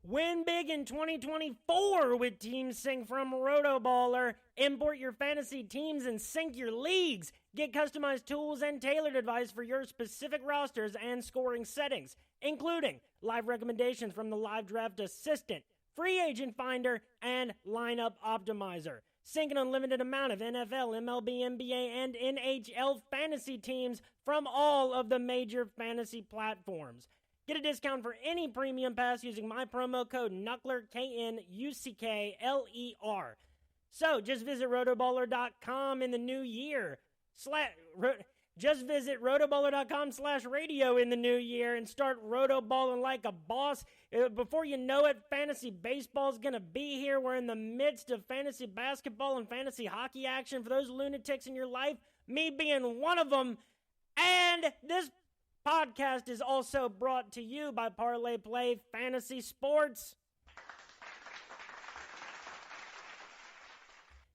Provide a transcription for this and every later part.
Win big in 2024 with Team Sync from RotoBaller. Import your fantasy teams and sync your leagues. Get customized tools and tailored advice for your specific rosters and scoring settings, including live recommendations from the Live Draft Assistant, Free Agent Finder, and Lineup Optimizer. Sync an unlimited amount of NFL, MLB, NBA, and NHL fantasy teams from all of the major fantasy platforms. Get a discount for any premium pass using my promo code KNUCKLER, KNUCKLER. So just visit rotoballer.com in the new year. Just visit rotoballer.com/radio in the new year and start rotoballing like a boss. Before you know it, fantasy baseball is going to be here. We're in the midst of fantasy basketball and fantasy hockey action for those lunatics in your life, me being one of them. And this podcast is also brought to you by Parlay Play Fantasy Sports.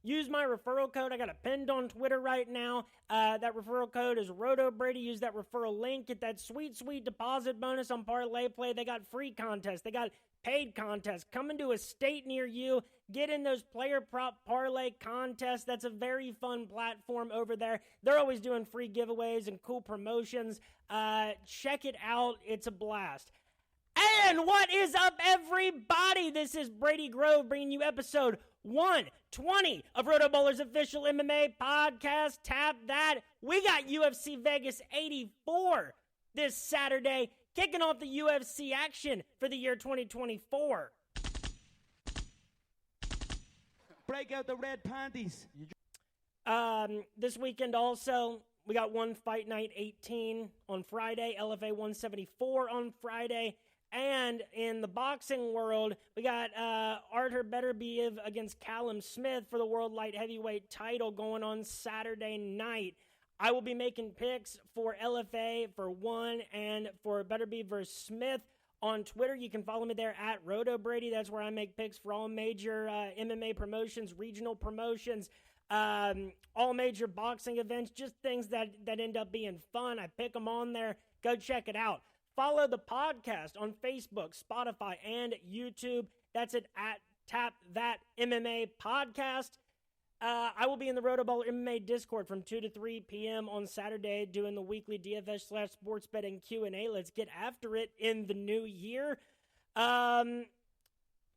Use my referral code. I got it pinned on Twitter right now. That referral code is RotoBrady. Use that referral link. Get that sweet, sweet deposit bonus on Parlay Play. They got free contests. They got paid contests. Coming to a state near you. Get in those player prop parlay contests. That's a very fun platform over there. They're always doing free giveaways and cool promotions. Check it out. It's a blast. And what is up, everybody? This is Brady Grove bringing you episode 120 of RotoBaller's official MMA podcast. Tap that. We got UFC Vegas 84 this Saturday, kicking off the UFC action for the year 2024. Break out the red panties. This weekend also, we got one Fight Night 18 on Friday, LFA 174 on Friday. And in the boxing world, we got Artur Beterbiev against Callum Smith for the World Light Heavyweight title going on Saturday night. I will be making picks for LFA for one and for Beterbiev versus Smith on Twitter. You can follow me there at RotoBrady. That's where I make picks for all major MMA promotions, regional promotions, all major boxing events, just things that end up being fun. I pick them on there. Go check it out. Follow the podcast on Facebook, Spotify, and YouTube. That's it at Tap That MMA Podcast. I will be in the RotoBaller MMA Discord from 2 to 3 p.m. on Saturday doing the weekly DFS/sports betting Q&A. Let's get after it in the new year. And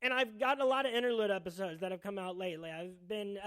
I've gotten a lot of interlude episodes that have come out lately. I've been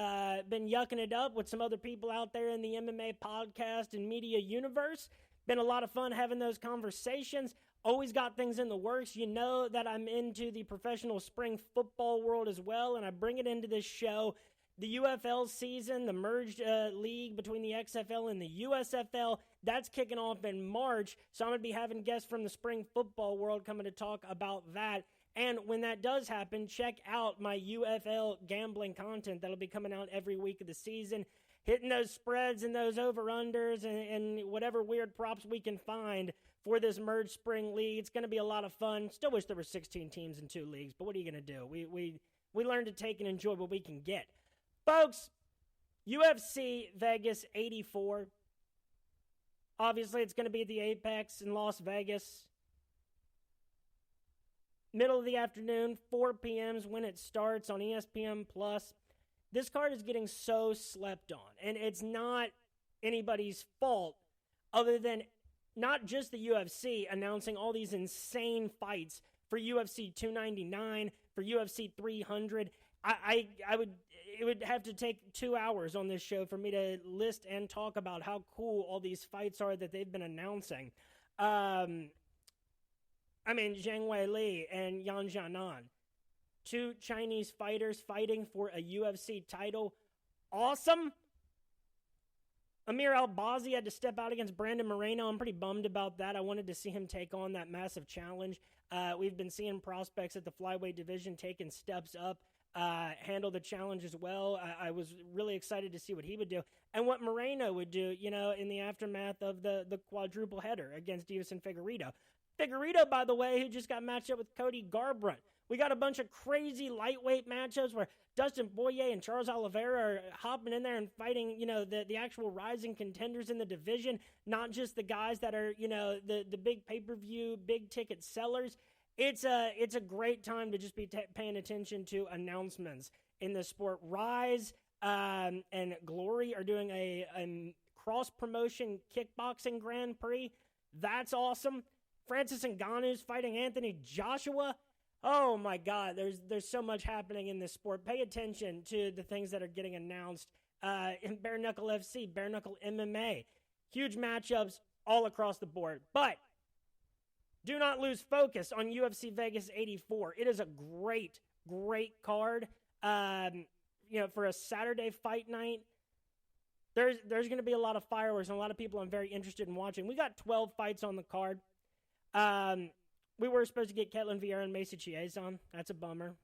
yucking it up with some other people out there in the MMA podcast and media universe. Been a lot of fun having those conversations. Always got things in the works. You know that I'm into the professional spring football world as well, and I bring it into this show. The UFL season, the merged league between the XFL and the USFL, that's kicking off in March. So I'm going to be having guests from the spring football world coming to talk about that. And when that does happen, check out my UFL gambling content. That'll be coming out every week of the season. Hitting those spreads and those over-unders and whatever weird props we can find for this merged spring league. It's going to be a lot of fun. Still wish there were 16 teams in 2 leagues, but what are you going to do? We learn to take and enjoy what we can get. Folks, UFC Vegas 84. Obviously, it's going to be at the Apex in Las Vegas. Middle of the afternoon, 4 p.m. is when it starts on ESPN+. This card is getting so slept on, and it's not anybody's fault other than not just the UFC announcing all these insane fights for UFC 299, for UFC 300. It would have to take 2 hours on this show for me to list and talk about how cool all these fights are that they've been announcing. Zhang Weili and Yan Xiaonan. 2 Chinese fighters fighting for a UFC title. Awesome. Amir Albazi had to step out against Brandon Moreno. I'm pretty bummed about that. I wanted to see him take on that massive challenge. We've been seeing prospects at the flyweight division taking steps up, handle the challenge as well. I was really excited to see what he would do and what Moreno would do, in the aftermath of the quadruple header against Deiveson Figueiredo. Figueiredo, by the way, who just got matched up with Cody Garbrandt. We got a bunch of crazy lightweight matchups where Dustin Poirier and Charles Oliveira are hopping in there and fighting, the actual rising contenders in the division, not just the guys that are, the big pay-per-view, big ticket sellers. it's a great time to just be paying attention to announcements in the sport. Rise and Glory are doing a cross-promotion kickboxing Grand Prix. That's awesome. Francis Ngannou's fighting Anthony Joshua. Oh, my God. There's so much happening in this sport. Pay attention to the things that are getting announced in Bare Knuckle FC, Bare Knuckle MMA. Huge matchups all across the board. But do not lose focus on UFC Vegas 84. It is a great, great card. For a Saturday fight night, there's going to be a lot of fireworks and a lot of people I'm very interested in watching. We got 12 fights on the card. We were supposed to get Ketlin Vieira and Macy Chiasson. That's a bummer.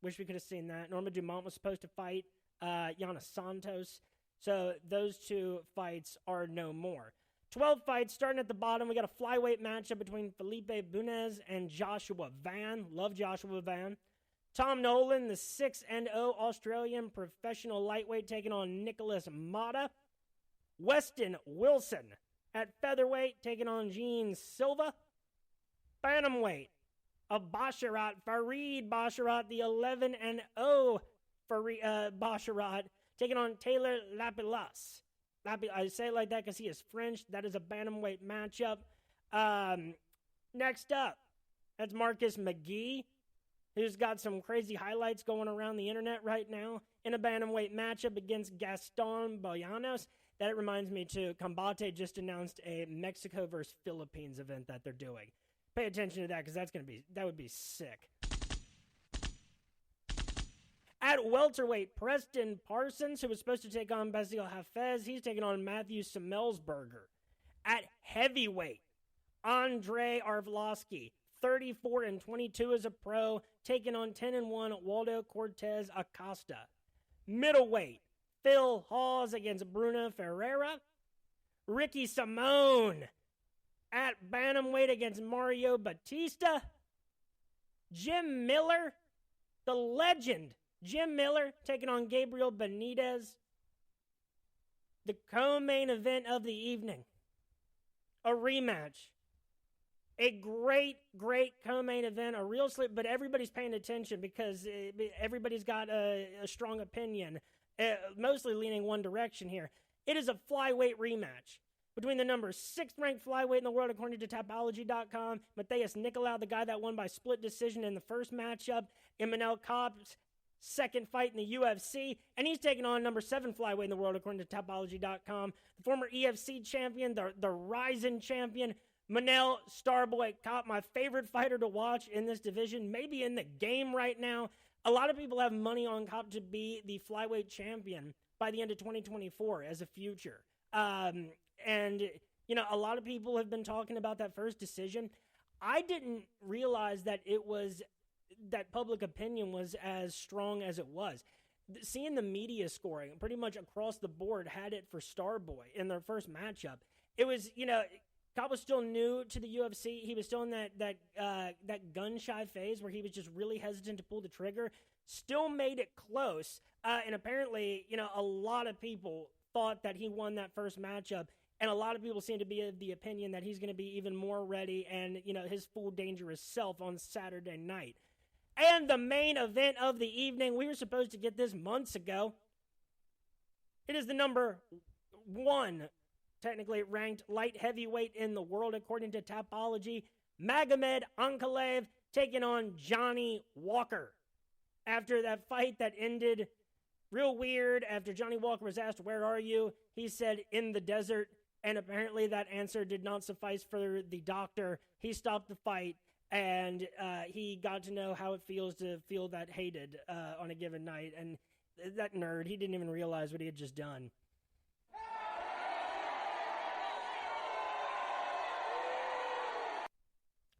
Wish we could have seen that. Norma Dumont was supposed to fight Yana Santos. So those two fights are no more. 12 fights starting at the bottom. We got a flyweight matchup between Felipe Bunez and Joshua Van. Love Joshua Van. Tom Nolan, the 6-0 Australian professional lightweight, taking on Nicholas Mata. Weston Wilson at featherweight, taking on Gene Silva. Bantamweight of Farid Basharat, the 11-0 Basharat, taking on Taylor Lapilas. I say it like that because he is French. That is a bantamweight matchup. Next up, that's Marcus McGee, who's got some crazy highlights going around the internet right now in a bantamweight matchup against Gaston Boyanos. That reminds me, too, Combate just announced a Mexico versus Philippines event that they're doing. Pay attention to that because that would be sick. At welterweight, Preston Parsons, who was supposed to take on Basil Hafez, he's taking on Matthew Semelsberger. At heavyweight, Andre Arvlosky, 34-22 as a pro, taking on 10-1 Waldo Cortez Acosta. Middleweight, Phil Hawes against Bruno Ferreira. Ricky Simone at bantamweight against Mario Batista. Jim Miller, the legend, Jim Miller taking on Gabriel Benitez. The co-main event of the evening, a rematch. A great, great co-main event, a real slip, but everybody's paying attention because everybody's got a strong opinion, mostly leaning one direction here. It is a flyweight rematch between the number 6th ranked flyweight in the world, according to Tapology.com, Matheus Nicolau, the guy that won by split decision in the first matchup, Emmanuel Kopp's second fight in the UFC, and he's taking on number 7 flyweight in the world, according to Tapology.com, the former EFC champion, the rising champion, Manel Starboy Kopp, my favorite fighter to watch in this division, maybe in the game right now. A lot of people have money on Kopp to be the flyweight champion by the end of 2024 as a future. And, a lot of people have been talking about that first decision. I didn't realize that that public opinion was as strong as it was. Seeing the media scoring pretty much across the board had it for Starboy in their first matchup. It was, Kopp was still new to the UFC. He was still in that gun-shy phase where he was just really hesitant to pull the trigger. Still made it close. And apparently, a lot of people thought that he won that first matchup. And a lot of people seem to be of the opinion that he's going to be even more ready and, his full dangerous self on Saturday night. And the main event of the evening, we were supposed to get this months ago. It is the number 1 technically ranked light heavyweight in the world, according to Tapology, Magomed Ankalaev taking on Johnny Walker. After that fight that ended real weird, after Johnny Walker was asked, "Where are you?" he said, "In the desert." And apparently that answer did not suffice for the doctor. He stopped the fight, and he got to know how it feels to feel that hated on a given night. And that nerd, he didn't even realize what he had just done.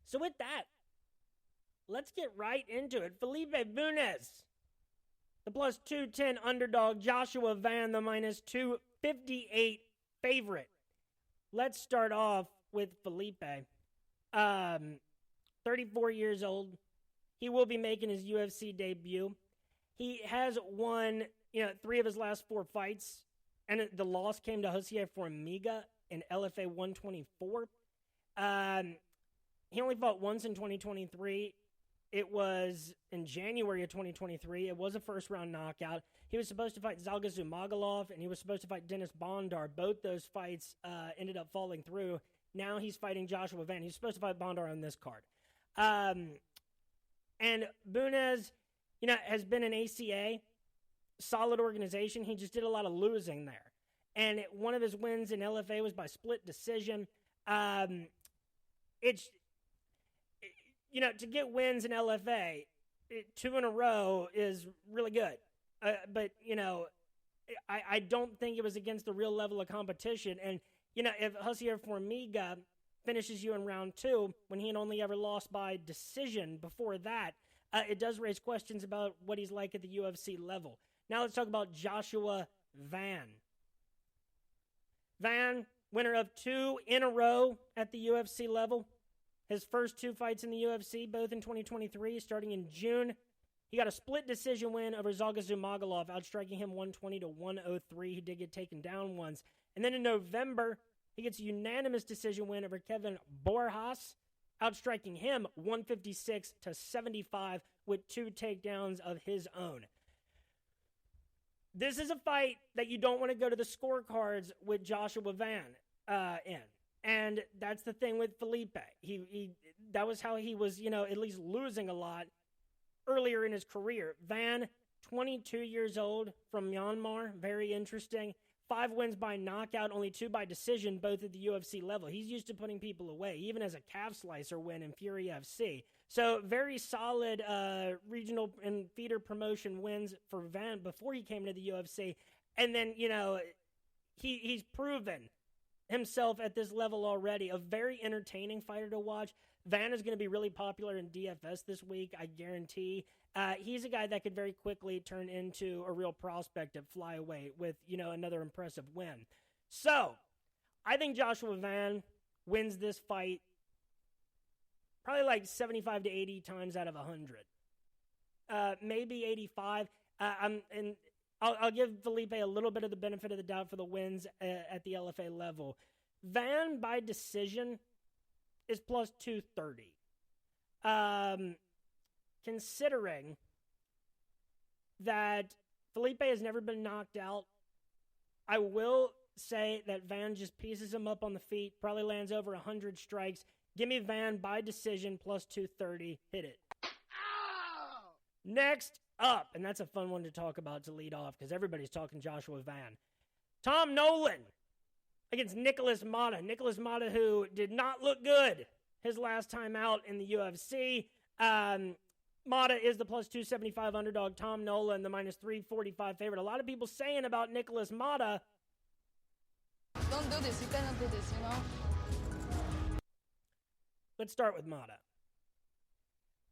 So with that, let's get right into it. Felipe Bunez, the plus 210 underdog. Joshua Van, the minus 258 favorite. Let's start off with Felipe. 34 years old. He will be making his UFC debut. He has won, 3 of his last 4 fights, and the loss came to Jose Formiga in LFA 124. He only fought once in 2023. It was in January of 2023. It was a first-round knockout. He was supposed to fight Zhalgas Zhumagulov, and he was supposed to fight Dennis Bondar. Both those fights ended up falling through. Now he's fighting Joshua Van. He's supposed to fight Bondar on this card. And Bunez, has been an ACA, solid organization. He just did a lot of losing there. And one of his wins in LFA was by split decision. To get wins in LFA, 2 in a row is really good. But I don't think it was against the real level of competition. And, if Josier Formiga finishes you in round 2, when he had only ever lost by decision before that, it does raise questions about what he's like at the UFC level. Now let's talk about Joshua Van. Van, winner of 2 in a row at the UFC level. His first 2 fights in the UFC, both in 2023, starting in June. He got a split decision win over Zhalgas Zhumagulov, outstriking him 120 to 103. He did get taken down once. And then in November, he gets a unanimous decision win over Kevin Borjas, outstriking him 156 to 75 with 2 takedowns of his own. This is a fight that you don't want to go to the scorecards with Joshua Van in. And that's the thing with Felipe. That was how he was, at least losing a lot earlier in his career. Van, 22 years old, from Myanmar. Very interesting. 5 wins by knockout, only 2 by decision, both at the UFC level. He's used to putting people away, even as a calf slicer win in Fury FC. So very solid regional and feeder promotion wins for Van before he came to the UFC. And then, he's proven himself at this level already. A very entertaining fighter to watch. Van is going to be really popular in DFS this week, I guarantee. He's a guy that could very quickly turn into a real prospect at flyweight with, another impressive win. So, I think Joshua Van wins this fight probably like 75 to 80 times out of 100. Maybe 85. I'll give Felipe a little bit of the benefit of the doubt for the wins at the LFA level. Van by decision is plus 230. Considering that Felipe has never been knocked out, I will say that Van just pieces him up on the feet, probably lands over 100 strikes. Give me Van by decision plus 230. Hit it. Ow! Next up, and that's a fun one to talk about to lead off because everybody's talking Joshua Van. Tom Nolan against Nicholas Mata. Nicholas Mata, who did not look good his last time out in the UFC. Mata is the plus 275 underdog. Tom Nolan, the minus 345 favorite. A lot of people saying about Nicholas Mata, don't do this. You cannot do this, Let's start with Mata.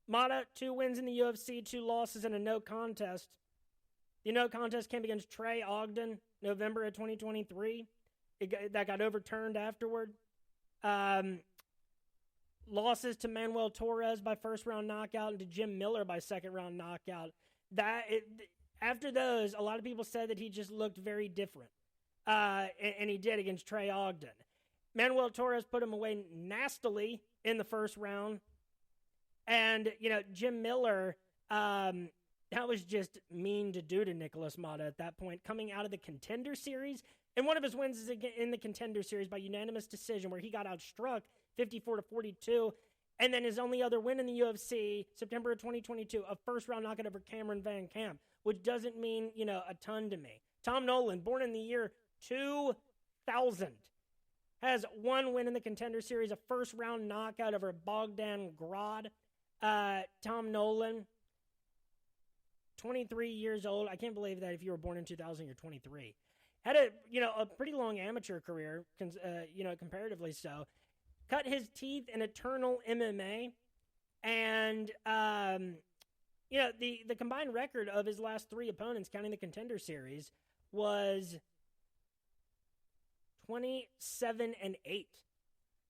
Mata, 2 wins in the UFC, 2 losses, and a no contest. The no contest came against Trey Ogden, November of 2023. That got overturned afterward. Losses to Manuel Torres by first-round knockout and to Jim Miller by second-round knockout. After those, a lot of people said that he just looked very different. And he did against Trey Ogden. Manuel Torres put him away nastily in the first round. And, Jim Miller, that was just mean to do to Nicholas Mata at that point, coming out of the Contender Series. And one of his wins is in the Contender Series by unanimous decision where he got outstruck 54-42. And then his only other win in the UFC, September of 2022, a first-round knockout over Cameron Van Camp, which doesn't mean, a ton to me. Tom Nolan, born in the year 2000, has 1 win in the Contender Series, a first-round knockout over Bogdan Grad. Tom Nolan, 23 years old. I can't believe that if you were born in 2000, you're 23. Had a pretty long amateur career, comparatively so. Cut his teeth in Eternal MMA. And, the combined record of his last 3 opponents, counting the Contender Series, was 27-8.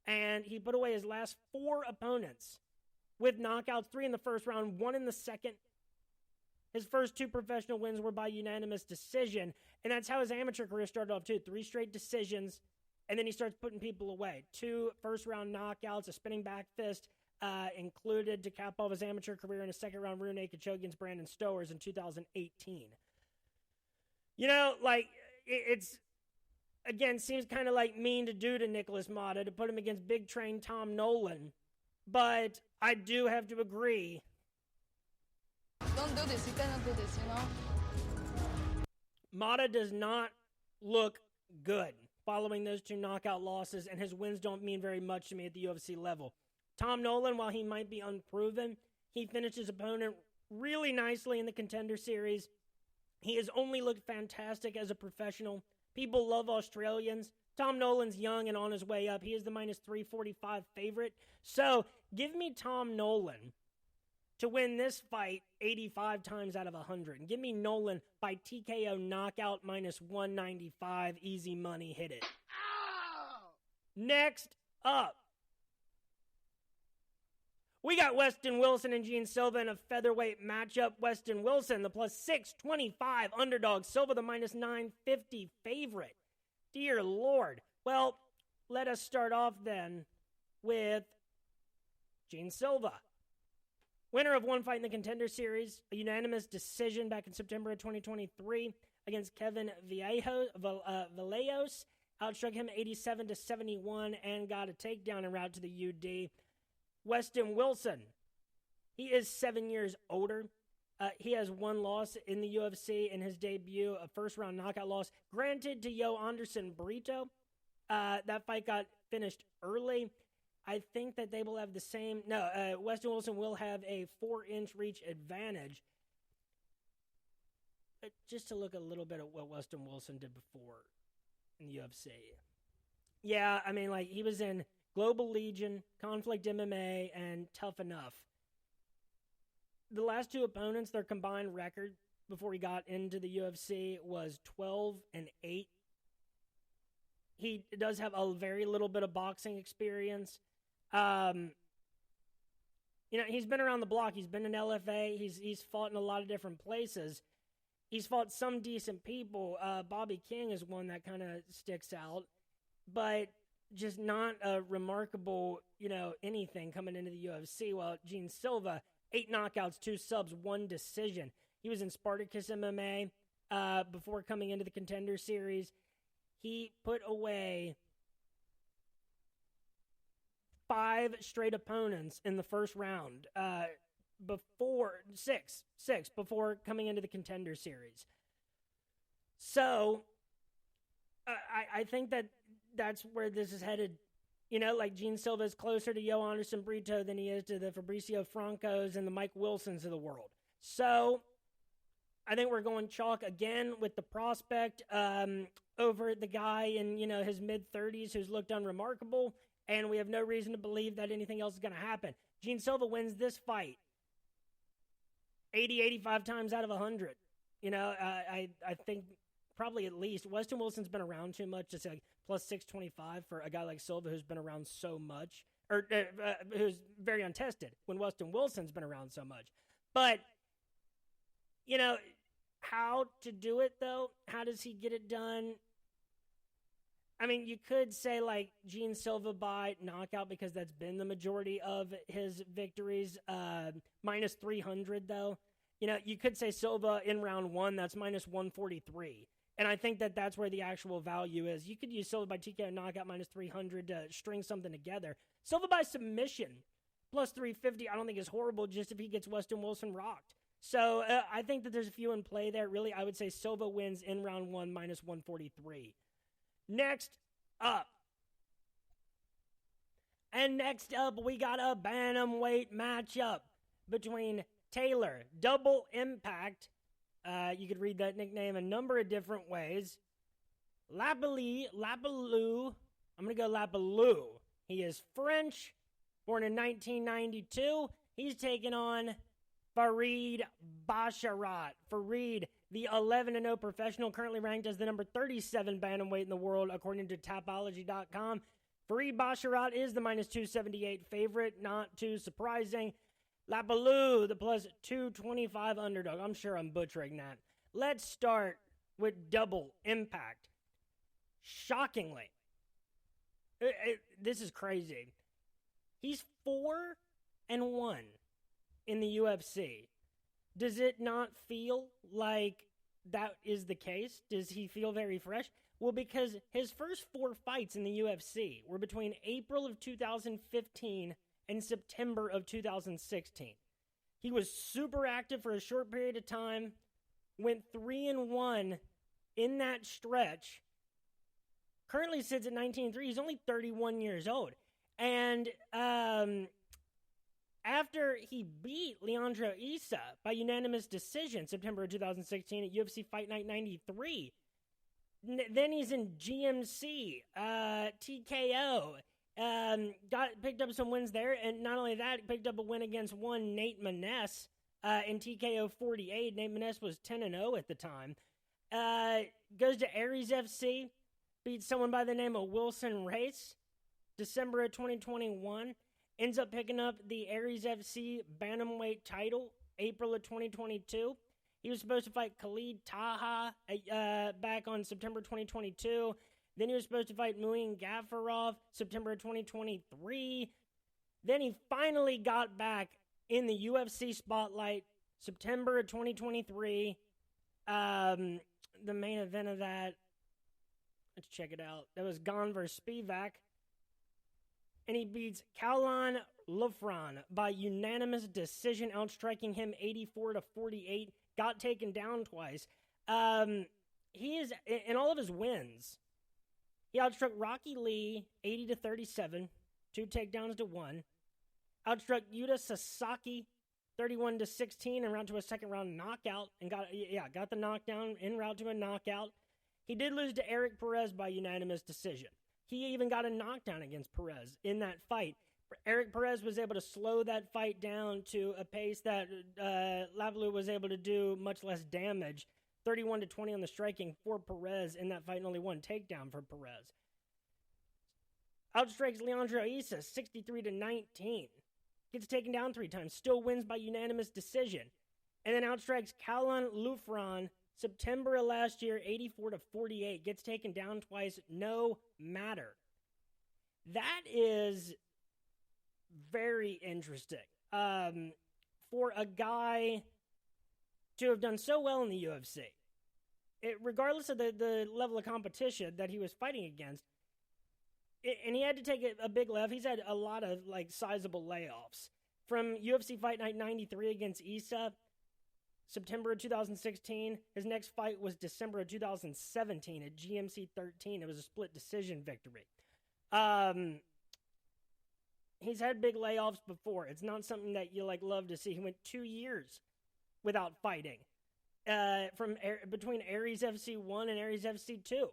And he put away his last 4 opponents with knockouts, 3 in the first round, 1 in the second. His first 2 professional wins were by unanimous decision, and that's how his amateur career started off too. 3 straight decisions, and then he starts putting people away. 2 first-round knockouts, a spinning back fist included to cap off his amateur career in a second-round rear naked choke against Brandon Stowers in 2018. It's, again, seems kind of like mean to do to Nicholas Mata to put him against big train Tom Nolan. But I do have to agree. Don't do this. You cannot do this, Mata does not look good following those 2 knockout losses, and his wins don't mean very much to me at the UFC level. Tom Nolan, while he might be unproven, he finished his opponent really nicely in the Contender Series. He has only looked fantastic as a professional. People love Australians. Tom Nolan's young and on his way up. He is the minus 345 favorite. So give me Tom Nolan to win this fight 85 times out of 100. And give me Nolan by TKO knockout minus 195. Easy money. Hit it. Next up, we got Weston Wilson and Gene Silva in a featherweight matchup. Weston Wilson, the plus 625 underdog. Silva, the minus 950 favorite. Dear Lord. Well, let us start off then with Gene Silva. Winner of one fight in the Contender Series, a unanimous decision back in September of 2023 against Kevin Vallejos. Outstruck him 87-71 and got a takedown en route to the UD. Weston Wilson, he is 7 years older. He has one loss in the UFC in his debut, a first-round knockout loss, granted to Anderson Brito. That fight got finished early. I think that they will have the same. Weston Wilson will have a 4-inch reach advantage. Just to look a little bit at what Weston Wilson did before in the UFC. Yeah, I mean, he was in Global Legion, Conflict MMA, and Tough Enough. The last 2 opponents, their combined record before he got into the UFC was 12-8. He does have a very little bit of boxing experience. He's been around the block. He's been in LFA. He's fought in a lot of different places. He's fought some decent people. Bobby King is one that kind of sticks out, but just not a remarkable, anything coming into the UFC. Well, Gene Silva, 8 knockouts, 2 subs, 1 decision. He was in Spartacus MMA before coming into the Contender Series. He put away 5 straight opponents in the first round before coming into the Contender Series. So I think that's where this is headed. Gene Silva is closer to Anderson Brito than he is to the Fabricio Francos and the Mike Wilsons of the world. So I think we're going chalk again with the prospect over the guy in, his mid-30s who's looked unremarkable, and we have no reason to believe that anything else is going to happen. Gene Silva wins this fight 85 times out of 100. I think probably at least. Weston Wilson's been around too much to say plus 625 for a guy like Silva who's been around so much, or who's very untested when Weston Wilson's been around so much. But, how to do it, though? How does he get it done? I mean, you could say, Gene Silva by knockout because that's been the majority of his victories. Minus 300, though. You could say Silva in round 1, that's minus 143. And I think that that's where the actual value is. You could use Silva by TKO knockout minus 300 to string something together. Silva by submission plus 350 I don't think is horrible just if he gets Weston Wilson rocked. So I think that there's a few in play there. Really, I would say Silva wins in round 1 minus 143. Next up, we got a bantamweight matchup between Taylor, Double Impact. You could read that nickname a number of different ways. Lapalou. I'm going to go Lapalou. He is French, born in 1992. He's taking on Farid Basharat. Farid, the 11-0 professional, currently ranked as the number 37 bantamweight in the world, according to Tapology.com. Farid Basharat is the minus 278 favorite, not too surprising. Lapalou, the plus 225 underdog. I'm sure I'm butchering that. Let's start with Double Impact. Shockingly, this is crazy. He's 4 4-1 in the UFC. Does it not feel like that is the case? Does he feel very fresh? Well, because his first 4 fights in the UFC were between April of 2015 and September of 2016. He was super active for a short period of time, went 3-1 in that stretch. Currently sits at 19-3. He's only 31 years old. And after he beat Leandro Issa by unanimous decision September of 2016 at UFC Fight Night 93, then he's in GMC, TKO, picked up some wins there, and not only that, picked up a win against one Nate Maness in TKO 48. Nate Maness was 10-0 at the time. Goes to Aries FC, beats someone by the name of Wilson Race, December of 2021. Ends up picking up the Aries FC Bantamweight title, April of 2022. He was supposed to fight Khalid Taha back on September 2022. Then he was supposed to fight Muin Gafarov September 2023. Then he finally got back in the UFC spotlight September of 2023. The main event of that, let's check it out. That was Gane versus Spivak. And he beats Callan Lufran by unanimous decision, outstriking him 84-48. Got taken down twice. He is, in all of his wins, he outstruck Rocky Lee 80-37, 2 takedowns to 1. Outstruck Yuta Sasaki 31-16 en route to a second round knockout, and got the knockdown en route to a knockout. He did lose to Eric Perez by unanimous decision. He even got a knockdown against Perez in that fight. Eric Perez was able to slow that fight down to a pace that Lavelu was able to do much less damage. 31-20 on the striking for Perez in that fight, and only 1 takedown for Perez. Outstrikes Leandro Issa 63-19. Gets taken down 3 times. Still wins by unanimous decision. And then outstrikes Callan Lufran September of last year, 84-48. Gets taken down twice. No matter. That is very interesting. For a guy to have done so well in the UFC, regardless of the level of competition that he was fighting against, and he had to take a big layoff. He's had a lot of sizable layoffs. From UFC Fight Night 93 against Issa, September of 2016. His next fight was December of 2017 at GMC 13. It was a split decision victory. He's had big layoffs before. It's not something that you love to see. He went 2 years without fighting between Aries FC 1 and Aries FC 2.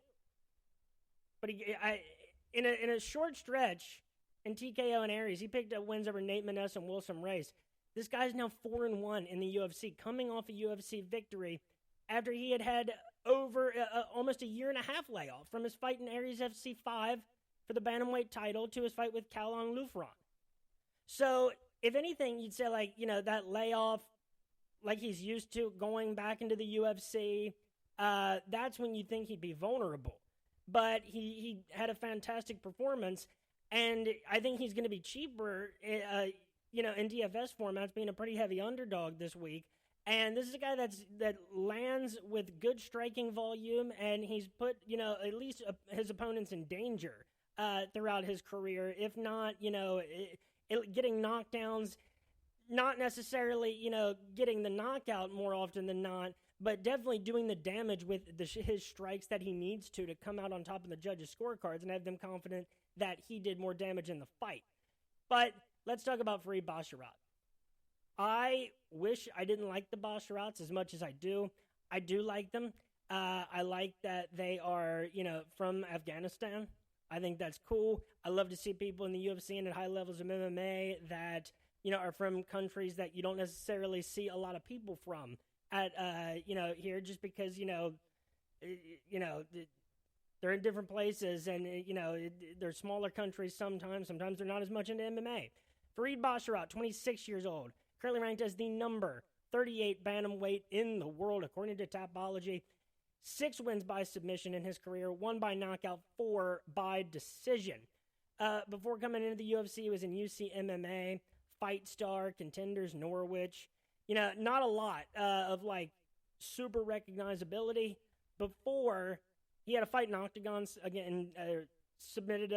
But in a short stretch in TKO and Aries, he picked up wins over Nate Maness and Wilson Race. This guy's now 4-1 in the UFC, coming off a UFC victory after he had over almost a year and a half layoff from his fight in Aries FC 5 for the bantamweight title to his fight with Callan Lufran. So, if anything, you'd say that layoff, like he's used to going back into the UFC, that's when you think he'd be vulnerable. But he had a fantastic performance, and I think he's going to be cheaper, in DFS formats, being a pretty heavy underdog this week. And this is a guy that lands with good striking volume, and he's put, at least his opponents in danger throughout his career. If not, getting knockdowns, not necessarily, getting the knockout more often than not, but definitely doing the damage with his strikes that he needs to come out on top of the judges' scorecards and have them confident that he did more damage in the fight. But let's talk about Farid Basharat. I wish I didn't like the Basharats as much as I do. I do like them. I like that they are, from Afghanistan. I think that's cool. I love to see people in the UFC and at high levels of MMA that, are from countries that you don't necessarily see a lot of people from here, just because, they're in different places and, they're smaller countries sometimes. Sometimes they're not as much into MMA. Farid Basharat, 26 years old, currently ranked as the number 38 bantamweight in the world, according to Tapology. 6 wins by submission in his career, 1 by knockout, 4 by decision. Before coming into the UFC, he was in UC MMA, Fight Star, Contenders, Norwich. Not a lot of like super recognizability. Before, he had a fight in Octagons again, submitted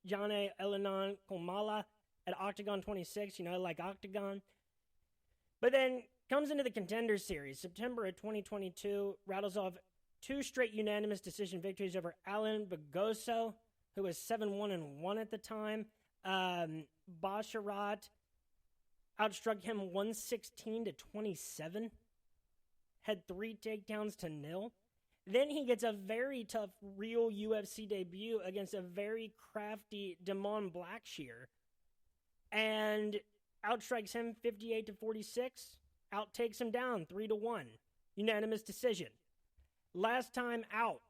Jane Elenon Komala at Octagon 26, like Octagon. But then comes into the Contenders series, September of 2022, rattles off 2 straight unanimous decision victories over Alan Bagoso, who was 7-1-1 at the time. Basharat outstruck him 116-27, had 3 takedowns to 0. Then he gets a very tough real UFC debut against a very crafty Damon Blackshear and outstrikes him 58-46, outtakes him down 3-1, unanimous decision. Last time out,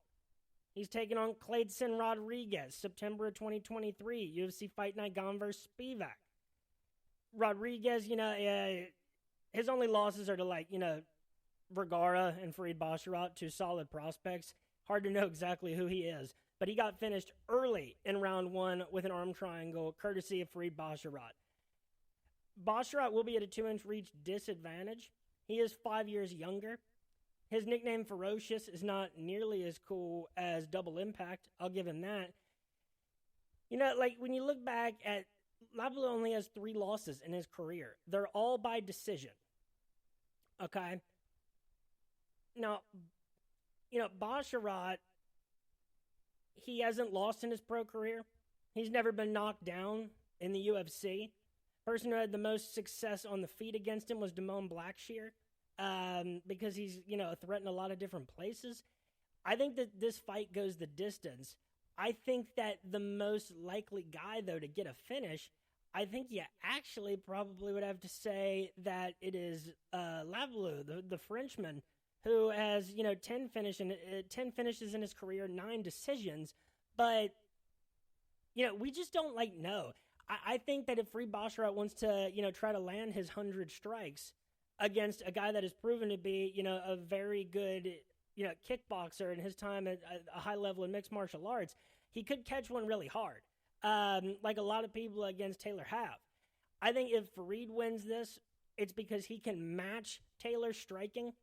he's taking on Clayton Rodriguez, September of 2023, UFC Fight Night Gone vs. Spivak. Rodriguez, his only losses are to Vergara and Farid Basharat, 2 solid prospects. Hard to know exactly who he is, but he got finished early in round 1 with an arm triangle, courtesy of Farid Basharat. Basharat will be at a 2-inch reach disadvantage. He is 5 years younger. His nickname Ferocious is not nearly as cool as Double Impact. I'll give him that. When you look back at, Lablu only has 3 losses in his career. They're all by decision. Okay? Now, Basharat, he hasn't lost in his pro career. He's never been knocked down in the UFC. Person who had the most success on the feet against him was Damon Blackshear, because he's, a threat in a lot of different places. I think that this fight goes the distance. I think that the most likely guy, though, to get a finish, I think you actually probably would have to say that it is Lavelu, the Frenchman, who has, 10 finishes in his career, 9 decisions. But, we just don't, know. I think that if Farid Basharat wants to, try to land his 100 strikes against a guy that has proven to be, a very good, kickboxer in his time at a high level in mixed martial arts, he could catch one really hard, like a lot of people against Taylor have. I think if Farid wins this, it's because he can match Taylor's striking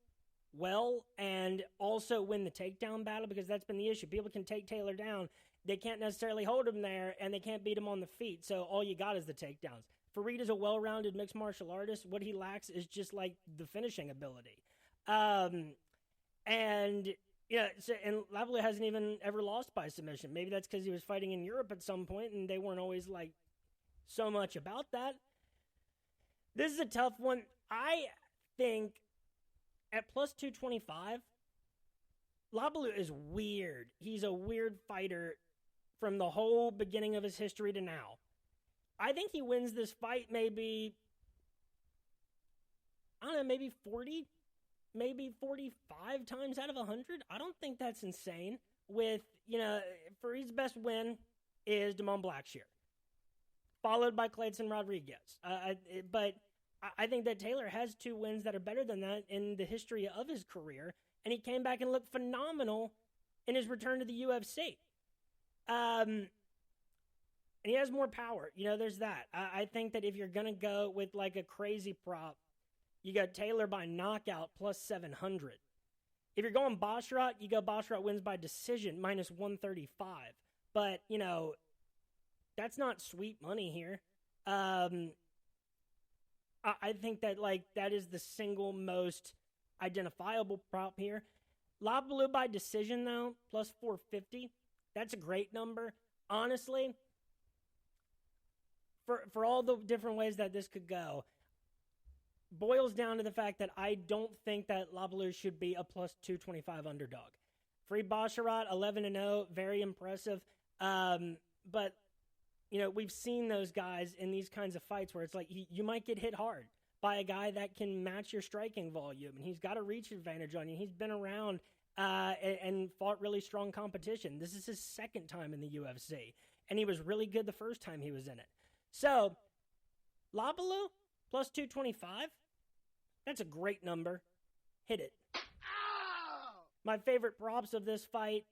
well and also win the takedown battle, because that's been the issue. People can take Taylor down. They can't necessarily hold him there, and they can't beat him on the feet, so all you got is the takedowns. Farid is a well-rounded mixed martial artist. What he lacks is just, the finishing ability. And Lavelu hasn't even ever lost by submission. Maybe that's because he was fighting in Europe at some point, and they weren't always, so much about that. This is a tough one. I think at plus 225, Lavelu is weird. He's a weird fighter from the whole beginning of his history to now. I think he wins this fight maybe 40, maybe 45 times out of 100. I don't think that's insane. With, Farid's best win is Damon Blackshear, followed by Clayton Rodriguez. But I think that Taylor has 2 wins that are better than that in the history of his career, and he came back and looked phenomenal in his return to the UFC. And he has more power. There's that. I think that if you're going to go with, a crazy prop, you got Taylor by knockout plus 700. If you're going Basharat, you go Basharat wins by decision minus 135. But, that's not sweet money here. I think that, that is the single most identifiable prop here. Lavelu by decision, though, plus 450. That's a great number. Honestly, for all the different ways that this could go, boils down to the fact that I don't think that Lavelu should be a plus 225 underdog. Farid Basharat, 11-0, very impressive. But, we've seen those guys in these kinds of fights where it's you might get hit hard by a guy that can match your striking volume, and he's got a reach advantage on you. He's been around and fought really strong competition. This is his 2nd time in the UFC, and he was really good the first time he was in it. So, Lavelu, plus 225, that's a great number. Hit it. My favorite props of this fight,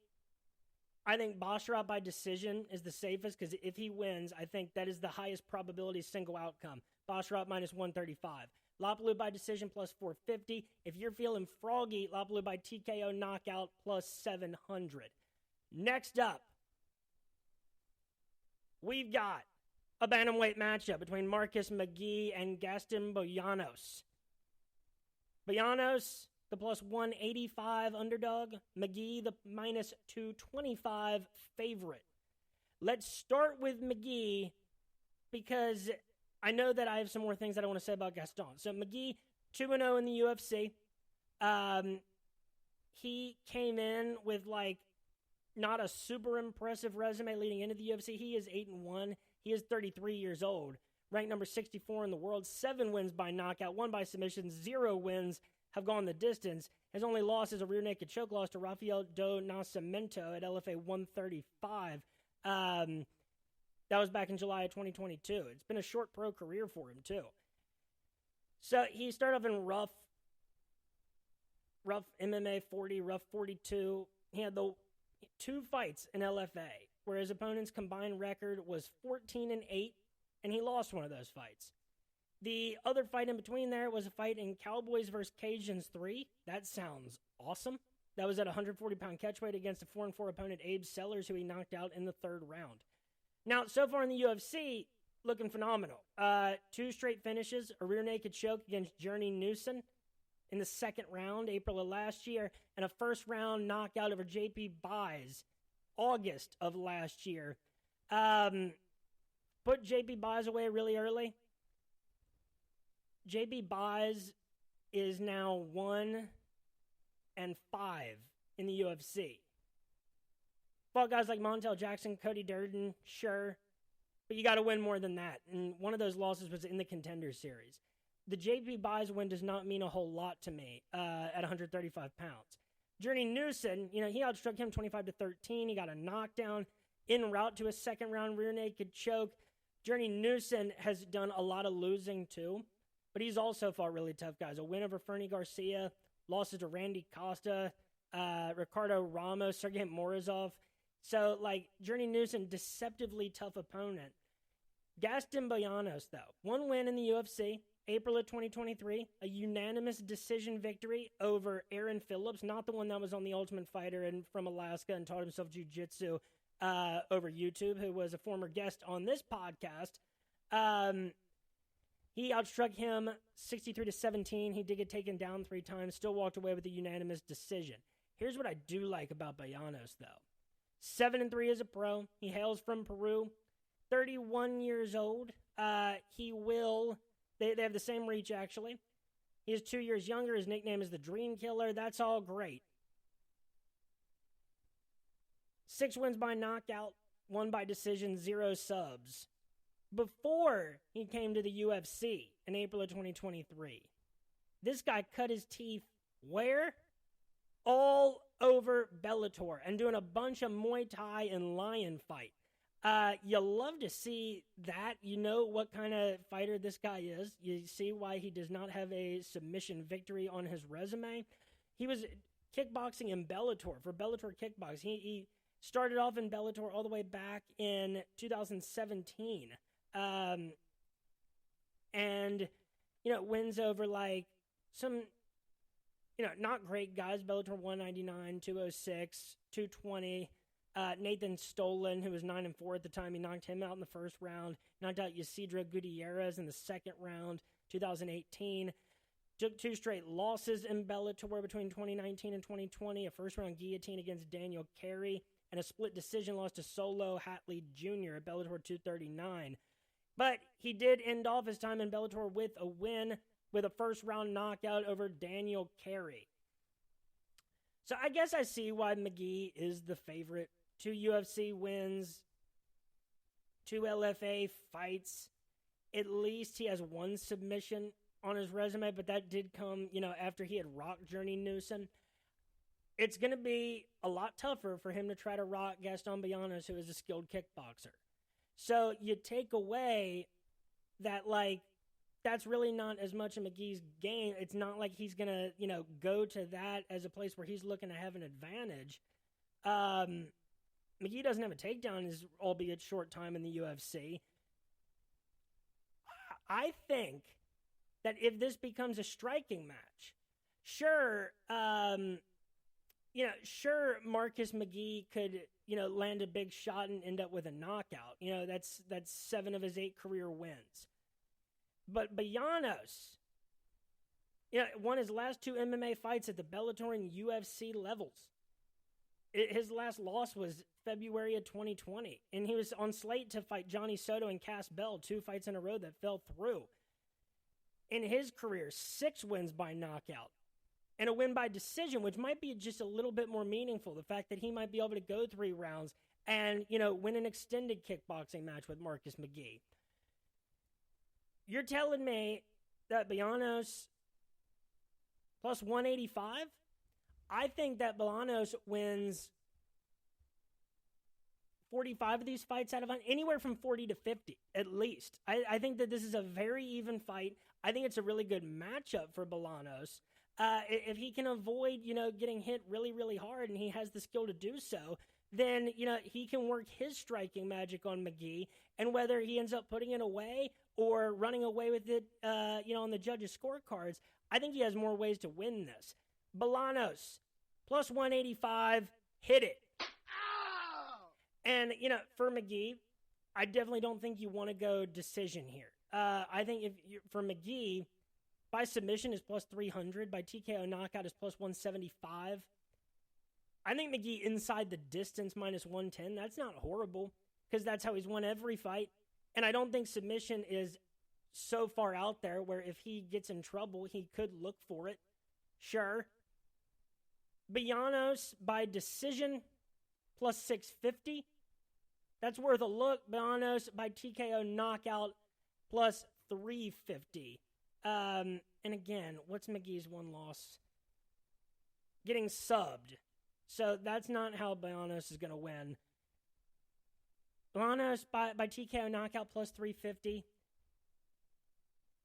I think Basharat by decision is the safest, because if he wins, I think that is the highest probability single outcome. Basharat minus 135. Lapaloo by decision plus 450. If you're feeling froggy, Lapaloo by TKO knockout plus 700. Next up, we've got a bantamweight matchup between Marcus McGee and Gaston Boyanos. Boyanos, the plus 185 underdog. McGee, the minus 225 favorite. Let's start with McGee because I know that I have some more things that I want to say about Gaston. So McGee, 2-0 in the UFC. He came in with not a super impressive resume leading into the UFC. He is 8-1. He is 33 years old. Ranked number 64 in the world. 7 wins by knockout, 1 by submission. 0 wins have gone the distance. His only loss is a rear naked choke loss to Rafael do Nascimento at LFA 135. That was back in July of 2022. It's been a short pro career for him, too. So he started off in rough MMA 40, rough 42. He had the 2 fights in LFA, where his opponent's combined record was 14-8, and he lost one of those fights. The other fight in between there was a fight in Cowboys vs. Cajuns 3. That sounds awesome. That was at 140-pound catchweight against a 4-4 opponent, Abe Sellers, who he knocked out in the 3rd round. Now, so far in the UFC, looking phenomenal. 2 straight finishes, a rear naked choke against Journey Newson in the 2nd round, April of last year, and a 1st round knockout over JP Buys, August of last year. Put JP Buys away really early. JP Buys is now 1-5 in the UFC. Fought guys like Montel Jackson, Cody Durden, sure. But you got to win more than that. And one of those losses was in the Contender Series. The JP Buys win does not mean a whole lot to me at 135 pounds. Journey Newson, he outstruck him 25-13. He got a knockdown en route to a 2nd round rear naked choke. Journey Newson has done a lot of losing too. But he's also fought really tough guys. A win over Fernie Garcia, losses to Randy Costa, Ricardo Ramos, Sergey Morozov. So, Journey Newson, deceptively tough opponent. Gaston Boyanos, though, 1 win in the UFC, April of 2023, a unanimous decision victory over Aaron Phillips, not the one that was on The Ultimate Fighter and from Alaska and taught himself jiu-jitsu over YouTube, who was a former guest on this podcast. He outstruck him 63-17. He did get taken down 3 times, still walked away with a unanimous decision. Here's what I do like about Boyanos, though. 7-3 as a pro. He hails from Peru. 31 years old. They have the same reach, actually. He is 2 years younger. His nickname is the Dream Killer. That's all great. 6 wins by knockout, 1 by decision, 0 subs. Before he came to the UFC in April of 2023, this guy cut his teeth where? All over Bellator and doing a bunch of Muay Thai and lion fight. You love to see that. You know what kind of fighter this guy is. You see why he does not have a submission victory on his resume. He was kickboxing in Bellator for Bellator Kickbox. He started off in Bellator all the way back in 2017. And, wins over some, not great guys. Bellator 199, 206, 220. Nathan Stolen, who was 9-4 at the time, he knocked him out in the 1st round. Knocked out Ysidro Gutierrez in the 2nd round, 2018. Took 2 straight losses in Bellator between 2019 and 2020. A 1st round guillotine against Daniel Carey, and a split decision loss to Solo Hatley Jr. at Bellator 239. But he did end off his time in Bellator with a win with a 1st round knockout over Daniel Carey. So I guess I see why McGee is the favorite. 2 UFC wins, 2 LFA fights. At least he has 1 submission on his resume, but that did come, after he had rocked Journey Newson. It's going to be a lot tougher for him to try to rock Gaston Boyanos, who is a skilled kickboxer. So you take away that, that's really not as much of McGee's game. It's not like he's going to, go to that as a place where he's looking to have an advantage. McGee doesn't have a takedown in his albeit short time in the UFC. I think that if this becomes a striking match, sure, sure, Marcus McGee could, land a big shot and end up with a knockout. That's 7 of his 8 career wins. But Bolaños, won his last 2 MMA fights at the Bellator and UFC levels. His last loss was February of 2020, and he was on slate to fight Johnny Soto and Cass Bell, 2 fights in a row that fell through. In his career, 6 wins by knockout, and a win by decision, which might be just a little bit more meaningful. The fact that he might be able to go 3 rounds and, win an extended kickboxing match with Marcus McGee. You're telling me that Bolaños plus 185? I think that Bolaños wins 45 of these fights out of anywhere from 40 to 50, at least. I think that this is a very even fight. I think it's a really good matchup for Bolaños. If he can avoid, getting hit really, really hard, and he has the skill to do so, then, he can work his striking magic on McGee, and whether he ends up putting it away or running away with it, on the judges' scorecards, I think he has more ways to win this. Bolaños, plus 185, hit it. And, for McGee, I definitely don't think you want to go decision here. I think for McGee, by submission is plus 300. By TKO knockout is plus 175. I think McGee inside the distance minus 110. That's not horrible because that's how he's won every fight. And I don't think submission is so far out there where if he gets in trouble, he could look for it. Sure. Bolaños by decision plus 650. That's worth a look. Bolaños by TKO knockout plus 350. And again, what's McGee's one loss? Getting subbed. So that's not how Bolaños is going to win. Bolaños by TKO knockout plus 350.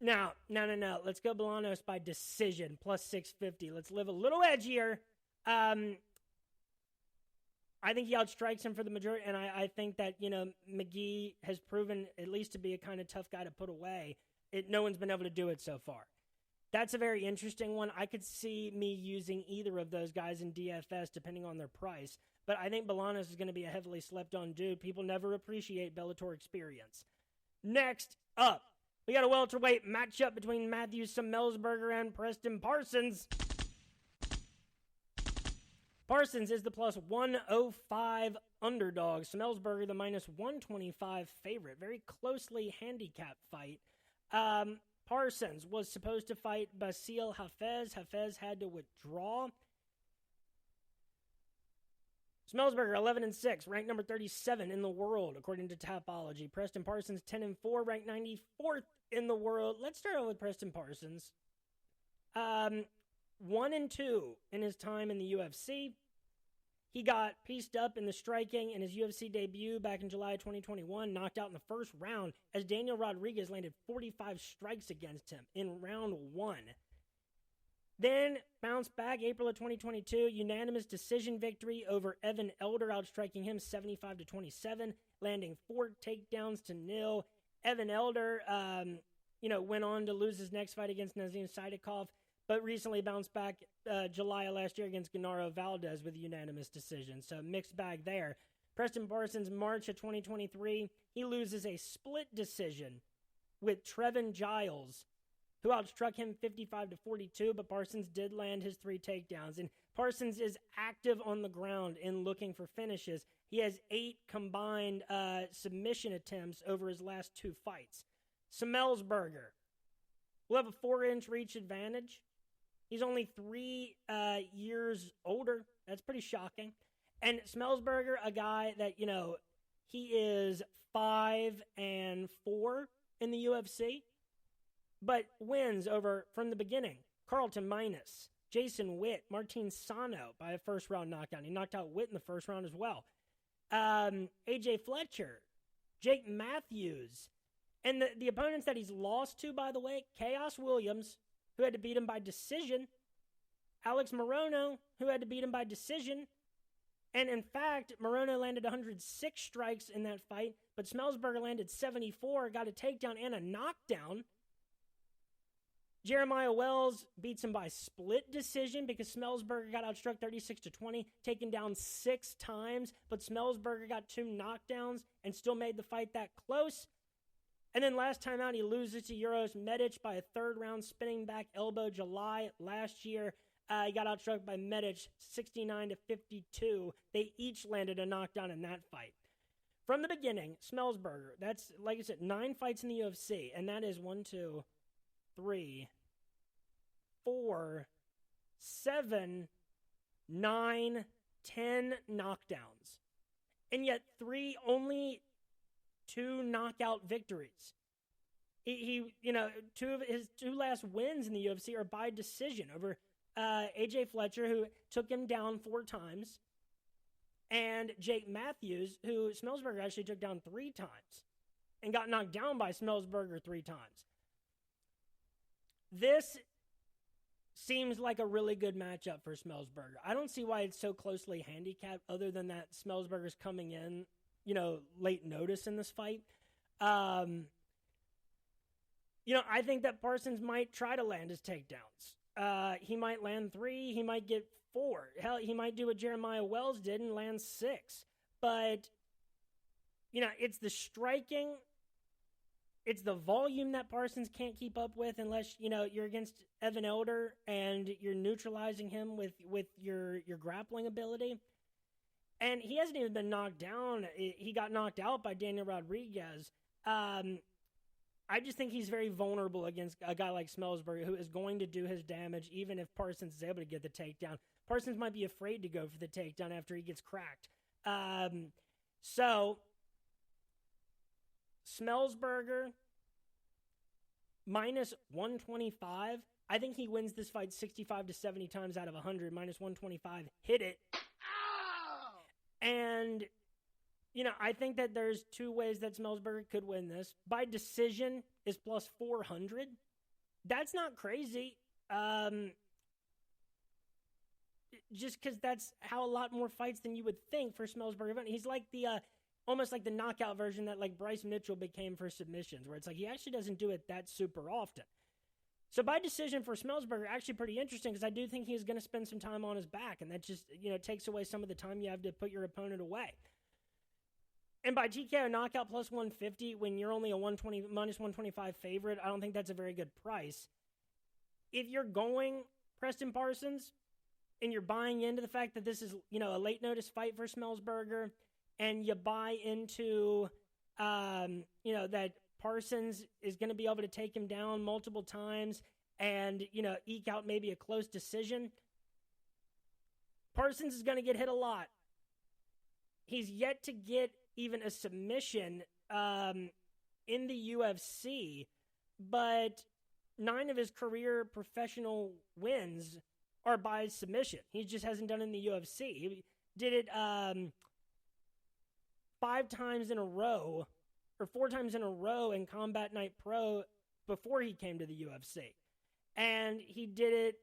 No. Let's go Bolaños by decision plus 650. Let's live a little edgier. I think he outstrikes him for the majority, and I think that, McGee has proven at least to be a kind of tough guy to put away. No one's been able to do it so far. That's a very interesting one. I could see me using either of those guys in DFS depending on their price, but I think Bolaños is going to be a heavily slept-on dude. People never appreciate Bellator experience. Next up, we got a welterweight matchup between Matthew Semelsberger and Preston Parsons. Parsons is the plus 105 underdog. Semelsberger the minus 125 favorite. Very closely handicapped fight. Parsons was supposed to fight Basil Hafez. Hafez had to withdraw. Semelsberger 11-6, ranked number 37 in the world according to Tapology. Preston Parsons 10-4, ranked 94th in the world. Let's start out with Preston Parsons. 1-2 in his time in the UFC. He got pieced up in the striking in his UFC debut back in July 2021, knocked out in the first round as Daniel Rodriguez landed 45 strikes against him in round 1. Then bounced back April of 2022, unanimous decision victory over Evan Elder, outstriking him 75-27, landing 4 takedowns to nil. Evan Elder, went on to lose his next fight against Nazim Saidikov, but recently bounced back July of last year against Genaro Valdez with a unanimous decision. So mixed bag there. Preston Parsons, March of 2023, he loses a split decision with Trevin Giles, who outstruck him 55-42, but Parsons did land his 3 takedowns. And Parsons is active on the ground in looking for finishes. He has 8 combined submission attempts over his last 2 fights. Semelsberger will have a 4-inch reach advantage. He's only 3 years older. That's pretty shocking. And Semelsberger, a guy that, he is 5-4 in the UFC, but wins over, from the beginning, Carlton Minus, Jason Witt, Martin Sano by a first-round knockout. He knocked out Witt in the first round as well. AJ Fletcher, Jake Matthews, and the opponents that he's lost to, by the way, Chaos Williams, who had to beat him by decision, Alex Morono, who had to beat him by decision, And in fact, Morono landed 106 strikes in that fight, but Smellsberger landed 74, got a takedown and a knockdown. Jeremiah Wells beats him by split decision because Smellsberger got outstruck 36-20, taken down 6 times, but Smellsberger got 2 knockdowns and still made the fight that close. And then last time out, he loses to Uros Medic by a third-round spinning back elbow July last year. He got outstruck by Medic 69-52. They each landed a knockdown in that fight. From the beginning, Smellsberger, that's, like I said, 9 fights in the UFC, and that is 1, 2, 3, 4, 7, 9, 10 knockdowns. And yet only 2 knockout victories. He two of his 2 last wins in the UFC are by decision over AJ Fletcher, who took him down 4 times, and Jake Matthews, who Smellsberger actually took down 3 times and got knocked down by Smellsberger 3 times. This seems like a really good matchup for Smellsberger. I don't see why it's so closely handicapped other than that Smellsberger's coming in, late notice in this fight. I think that Parsons might try to land his takedowns. He might land 3. He might get 4. Hell, he might do what Jeremiah Wells did and land 6. But, it's the striking. It's the volume that Parsons can't keep up with unless, you're against Evan Elder and you're neutralizing him with your grappling ability. And he hasn't even been knocked down. He got knocked out by Daniel Rodriguez. I just think he's very vulnerable against a guy like Smellsberger, who is going to do his damage even if Parsons is able to get the takedown. Parsons might be afraid to go for the takedown after he gets cracked. So, Smellsberger, minus 125. I think he wins this fight 65 to 70 times out of 100. Minus 125. Hit it. And I think that there's 2 ways that Smellsberger could win this. By decision is plus 400. That's not crazy. Just because that's how a lot more fights than you would think for Smellsberger. He's like the almost like the knockout version that like Bryce Mitchell became for submissions, where it's like he actually doesn't do it that super often. So by decision for Smellsberger, actually pretty interesting because I do think he's going to spend some time on his back, and that just takes away some of the time you have to put your opponent away. And by TKO knockout plus 150 when you're only a minus 125 favorite, I don't think that's a very good price. If you're going Preston Parsons and you're buying into the fact that this is, a late notice fight for Smellsberger, and you buy into, that Parsons is going to be able to take him down multiple times and, eke out maybe a close decision, Parsons is going to get hit a lot. He's yet to get even a submission in the UFC, but 9 of his career professional wins are by submission. He just hasn't done it in the UFC. He did it 5 times in a row, or 4 times in a row in Combat Night Pro before he came to the UFC. And he did it,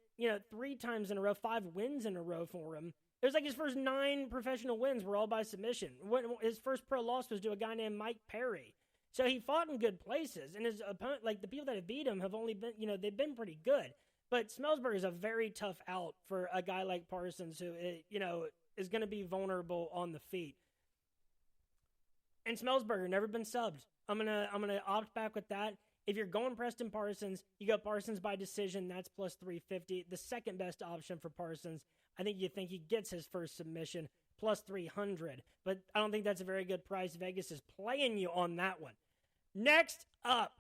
3 times in a row, 5 wins in a row for him. It was like his first 9 professional wins were all by submission. His first pro loss was to a guy named Mike Perry. So he fought in good places. And his opponent, like the people that have beat him have only been, they've been pretty good. But Smellsberger is a very tough out for a guy like Parsons who, is going to be vulnerable on the feet. And Smellsberger never been subbed. I'm gonna opt back with that. If you're going Preston Parsons, you go Parsons by decision. That's plus 350. The second best option for Parsons. I think he gets his first submission, plus 300. But I don't think that's a very good price. Vegas is playing you on that one. Next up,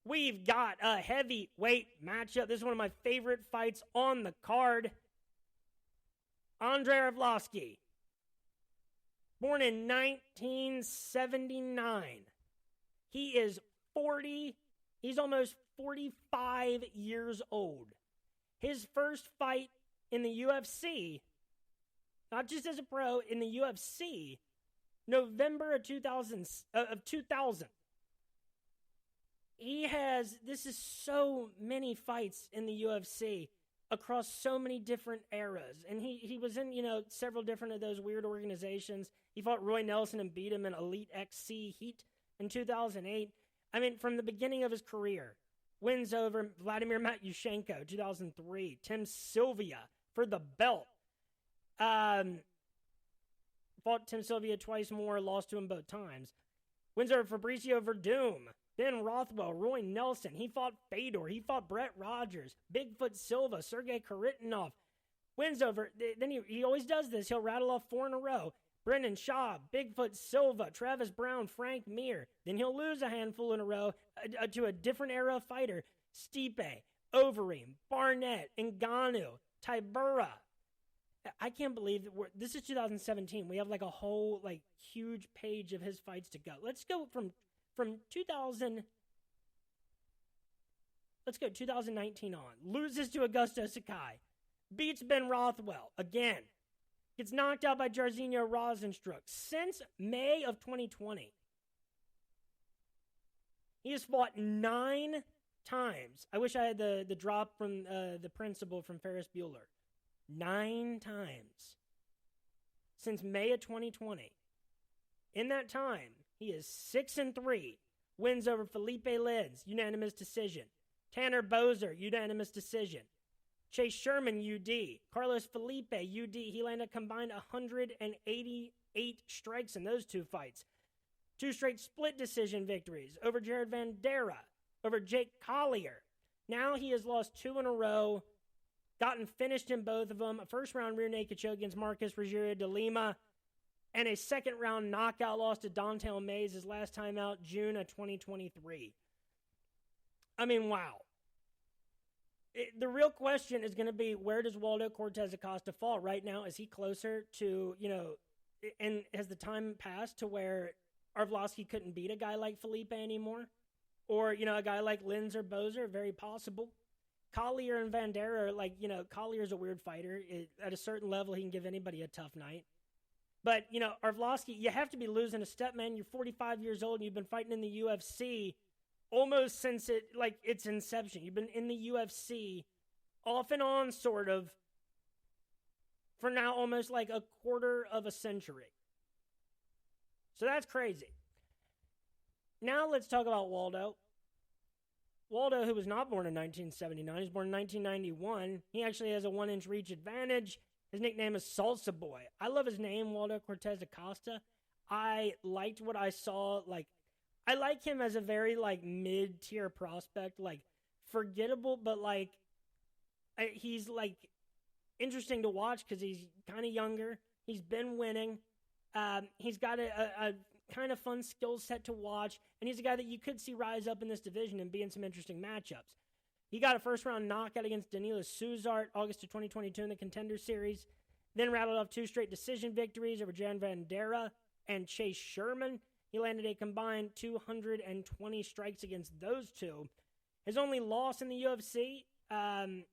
we've got a heavyweight matchup. This is one of my favorite fights on the card. Andrei Arlovski, born in 1979. He is 40. He's almost 45 years old. His first fight in the UFC, not just as a pro, in the UFC, November of 2000. This is so many fights in the UFC. across so many different eras. And he was in, several different of those weird organizations. He fought Roy Nelson and beat him in Elite XC Heat in 2008. I mean, from the beginning of his career, wins over Vladimir Matyushenko, 2003. Tim Sylvia for the belt. Fought Tim Sylvia twice more, lost to him both times. Wins over Fabricio Verdum, Ben Rothwell, Roy Nelson. He fought Fedor. He fought Brett Rogers, Bigfoot Silva, Sergey Kharitonov. Wins over, then he always does this. He'll rattle off 4 in a row. Brendan Schaub, Bigfoot Silva, Travis Brown, Frank Mir. Then he'll lose a handful in a row to a different era fighter. Stipe, Overeem, Barnett, Ngannou, Tybura. I can't believe that this is 2017. We have like a whole huge page of his fights to go. Let's go from 2000. Let's go 2019 on. Loses to Augusto Sakai. Beats Ben Rothwell again. Gets knocked out by Jairzinho Rozenstruik. Since May of 2020, he has fought 9 times. I wish I had the drop from the principal from Ferris Bueller. 9 times. Since May of 2020. In that time, he is 6-3. Wins over Felipe Lins, unanimous decision. Tanner Bozer, unanimous decision. Chase Sherman, UD. Carlos Felipe, UD. He landed a combined 188 strikes in those 2 fights. 2 straight split decision victories over Jared Vandera, over Jake Collier. Now he has lost 2 in a row, gotten finished in both of them. A first-round rear naked choke against Marcus Rogerio de Lima, and a second-round knockout loss to Don'Tale Mayes his last time out, June of 2023. I mean, wow. The real question is going to be, where does Waldo Cortez Acosta fall? Right now, is he closer to, and has the time passed to where Arlovski couldn't beat a guy like Felipe anymore? Or, a guy like Lins or Bozer? Very possible. Collier and Vandera, Collier's a weird fighter. At a certain level, he can give anybody a tough night. But, Arlovski, you have to be losing a step, man. You're 45 years old and you've been fighting in the UFC almost since its inception. You've been in the UFC off and on, sort of, for now almost like a quarter of a century. So that's crazy. Now let's talk about Waldo. Waldo, who was not born in 1979, he was born in 1991. He actually has a 1-inch reach advantage. His nickname is Salsa Boy. I love his name, Waldo Cortez Acosta. I liked what I saw, I like him as a very, mid-tier prospect, forgettable, but, he's, interesting to watch because he's kind of younger. He's been winning. He's got a kind of fun skill set to watch, and he's a guy that you could see rise up in this division and be in some interesting matchups. He got a first-round knockout against Danilo Suzart, August of 2022 in the Contender Series, then rattled off 2 straight decision victories over Jan Vandera and Chase Sherman. He landed a combined 220 strikes against those 2. His only loss in the UFC, and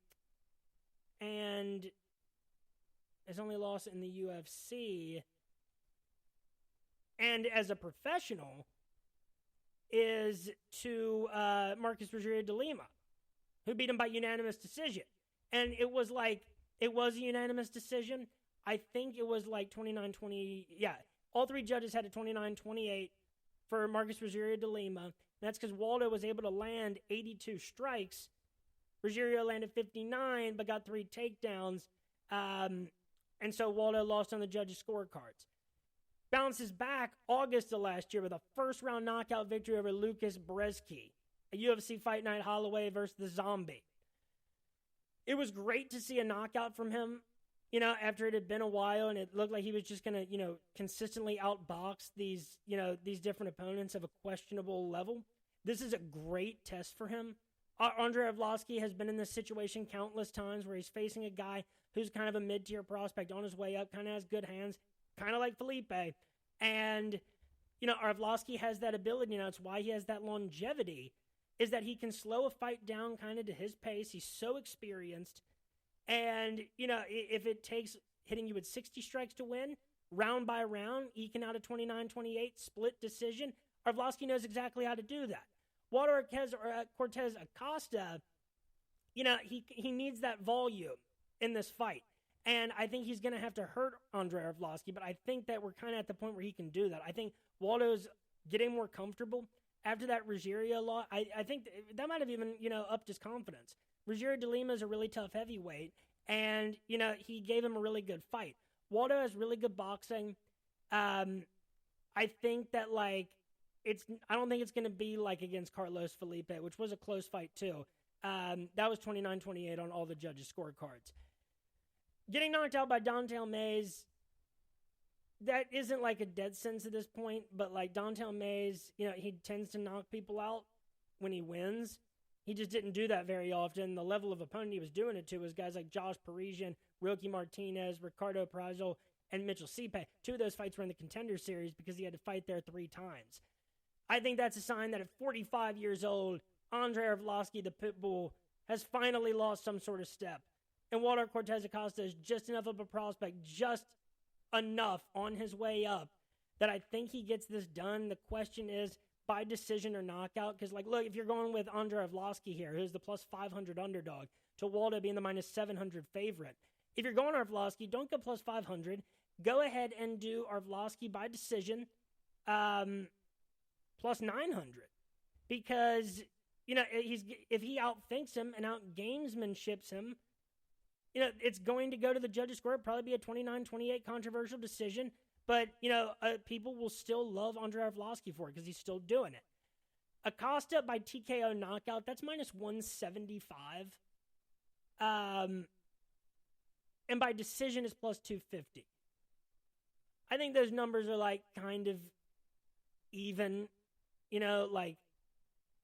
as a professional, is to Marcus Rogerio de Lima, who beat him by unanimous decision. And it was a unanimous decision. I think it was 29-20. Yeah, all 3 judges had a 29-28 for Marcus Rogerio de Lima. And that's because Waldo was able to land 82 strikes. Rogerio landed 59, but got 3 takedowns. And so Waldo lost on the judges' scorecards. Bounces back August of last year with a first-round knockout victory over Lucas Brzeski, a UFC Fight Night Holloway versus the Zombie. It was great to see a knockout from him, after it had been a while and it looked like he was just going to, consistently outbox these different opponents of a questionable level. This is a great test for him. Andrei Arlovski has been in this situation countless times where he's facing a guy who's kind of a mid-tier prospect on his way up, kind of has good hands, kind of like Felipe. And, Arlovski has that ability. It's why he has that longevity, is that he can slow a fight down kind of to his pace. He's so experienced. And, if it takes hitting you with 60 strikes to win, round by round, eking out a 29-28 split decision, Arlovski knows exactly how to do that. Waldo Cortez Acosta he needs that volume in this fight. And I think he's going to have to hurt Andrei Arlovski, but I think that we're kind of at the point where he can do that. I think Waldo's getting more comfortable after that Rogerio loss. I think that might have even, upped his confidence. Rogerio de Lima is a really tough heavyweight, and, he gave him a really good fight. Waldo has really good boxing. I think that, I don't think it's going to be like against Carlos Felipe, which was a close fight too. That was 29-28 on all the judges' scorecards. Getting knocked out by Don'Tale Mayes, that isn't like a dead sentence at this point, but like Don'Tale Mayes, he tends to knock people out when he wins. He just didn't do that very often. The level of opponent he was doing it to was guys like Josh Parisian, Roque Martinez, Ricardo Prazo, and Mitchell Stipe. 2 of those fights were in the Contender Series because he had to fight there 3 times. I think that's a sign that at 45 years old, Andrei Arlovski, the Pitbull, has finally lost some sort of step. And Walter Cortez Acosta is just enough of a prospect, just enough on his way up, that I think he gets this done. The question is, by decision or knockout? Because, look, if you're going with Andrei Arlovski here, who's the plus 500 underdog, to Waldo being the minus 700 favorite. If you're going Arlovski, don't go plus 500. Go ahead and do Arlovski by decision plus 900. Because, if he outthinks him and out-gamesmanships him, it's going to go to the judges' score. It'll probably be a 29-28 controversial decision. But, people will still love Andrei Arlovski for it because he's still doing it. Acosta by TKO knockout, that's minus 175. And by decision is plus 250. I think those numbers are, kind of even.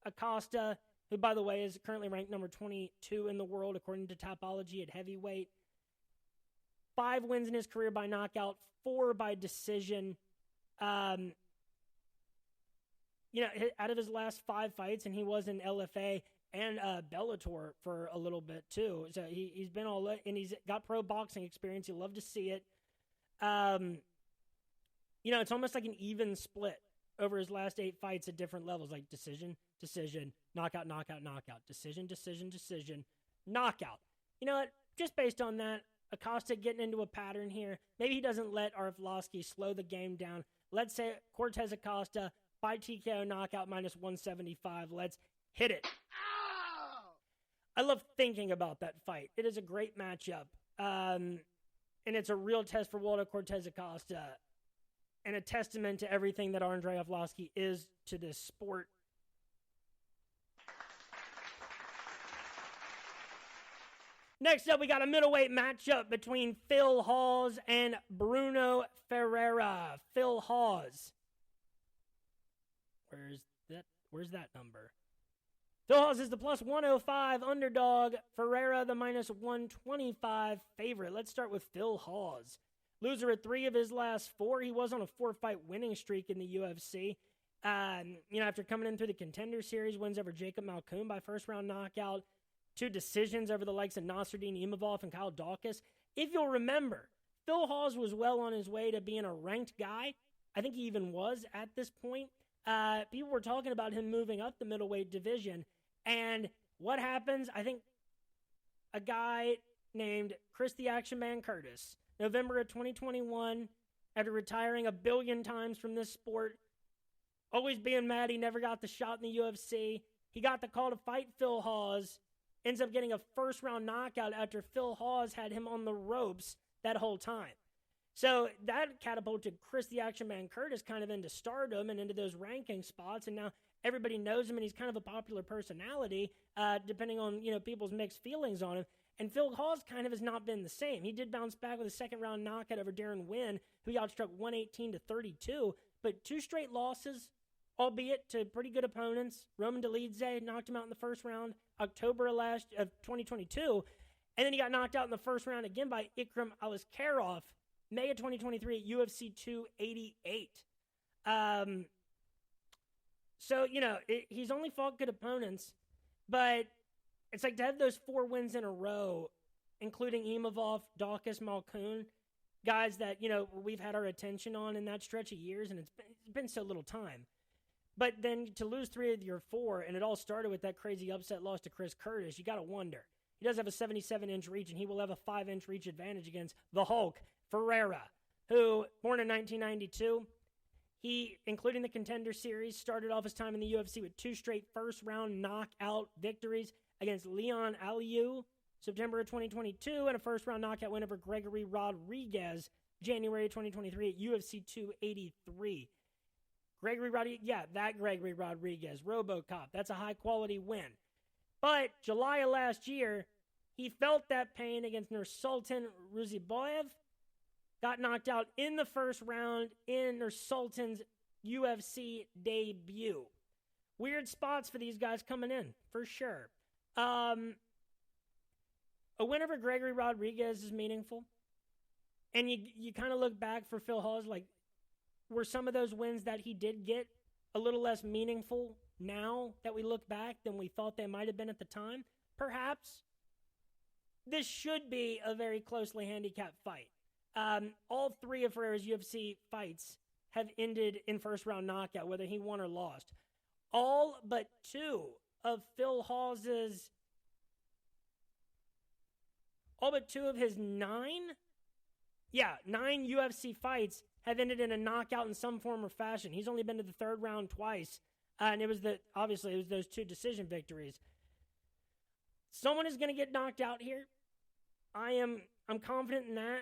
Acosta, who, by the way, is currently ranked number 22 in the world, according to Topology at heavyweight. 5 wins in his career by knockout, 4 by decision. Out of his last 5 fights, and he was in LFA and Bellator for a little bit, too. So he's been all, and he's got pro boxing experience. You love to see it. It's almost like an even split over his last 8 fights at different levels, like decision, knockout, decision, knockout. You know what? Just based on that, Acosta getting into a pattern here. Maybe he doesn't let Arlovski slow the game down. Let's say Cortez Acosta by TKO knockout minus 175. Let's hit it. I love thinking about that fight. It is a great matchup. And it's a real test for Waldo Cortez Acosta. And a testament to everything that Andrei Arlovski is to this sport. Next up, we got a middleweight matchup between Phil Hawes and Bruno Ferreira. Phil Hawes. Where's that number? Phil Hawes is the plus 105 underdog. Ferreira, the minus 125 favorite. Let's start with Phil Hawes. Loser at 3 of his last 4. He was on a 4-fight winning streak in the UFC. After coming in through the Contender Series, wins over Jacob Malkoun by first-round knockout. 2 decisions over the likes of Nasruddin Imavov and Kyle Dawkins. If you'll remember, Phil Hawes was well on his way to being a ranked guy. I think he even was at this point. People were talking about him moving up the middleweight division. And what happens? I think a guy named Chris the Action Man Curtis, November of 2021, after retiring 1 billion times from this sport, always being mad he never got the shot in the UFC. He got the call to fight Phil Hawes, ends up getting a first-round knockout after Phil Hawes had him on the ropes that whole time. So that catapulted Chris the Action Man Curtis kind of into stardom and into those ranking spots, and now everybody knows him, and he's kind of a popular personality, depending on people's mixed feelings on him. And Phil Hawes kind of has not been the same. He did bounce back with a second-round knockout over Darren Wynn, who he outstruck 118-32, but 2 straight losses, albeit to pretty good opponents. Roman Dolidze knocked him out in the first round, October of 2022, and then he got knocked out in the first round again by Ikram Aliskerov, May of 2023 at UFC 288. He's only fought good opponents, but it's like to have those 4 wins in a row, including Imavov, Dawkins, Malkoun, guys that, we've had our attention on in that stretch of years, and it's been so little time. But then to lose 3 of your 4, and it all started with that crazy upset loss to Chris Curtis, you got to wonder, he does have a 77-inch reach, and he will have a 5-inch reach advantage against the Hulk, Ferreira, who, born in 1992, he, including the Contender Series, started off his time in the UFC with 2 straight first-round knockout victories against Leon Aliu, September of 2022, and a first-round knockout win over Gregory Rodriguez, January 2023 at UFC 283. Gregory Rodriguez, RoboCop. That's a high-quality win. But July of last year, he felt that pain against Nursultan Ruziboyev, got knocked out in the first round in Nursultan's UFC debut. Weird spots for these guys coming in, for sure. A win over Gregory Rodriguez is meaningful. And you kind of look back for Phil Hawes, like, were some of those wins that he did get a little less meaningful now that we look back than we thought they might have been at the time? Perhaps. This should be a very closely handicapped fight. All 3 of Ferreira's UFC fights have ended in first-round knockout, whether he won or lost. All but 2 of Phil Hawes's... All but 2 of his 9 UFC fights have ended in a knockout in some form or fashion. He's only been to the 3rd round twice, and it was those 2 decision victories. Someone is going to get knocked out here. I'm confident in that.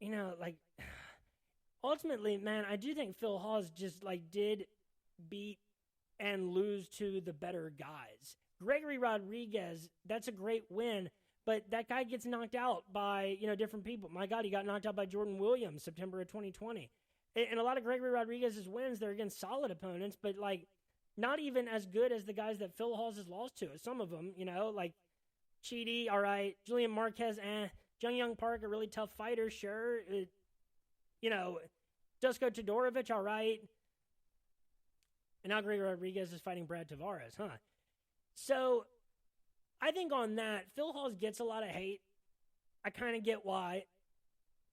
You know, like, ultimately, man, I do think Phil Hawes just, like, did beat and lose to the better guys. Gregory Rodriguez, that's a great win, but that guy gets knocked out by, different people. My God, he got knocked out by Jordan Williams, September of 2020. And a lot of Gregory Rodriguez's wins, they're against solid opponents, but, like, not even as good as the guys that Phil Hawes has lost to. Some of them, like Chidi, all right. Julian Marquez, Jung Young Park, a really tough fighter, sure. Dusko Todorovic, all right. And now Gregory Rodriguez is fighting Brad Tavares, huh? So, I think on that, Phil Hawes gets a lot of hate. I kind of get why.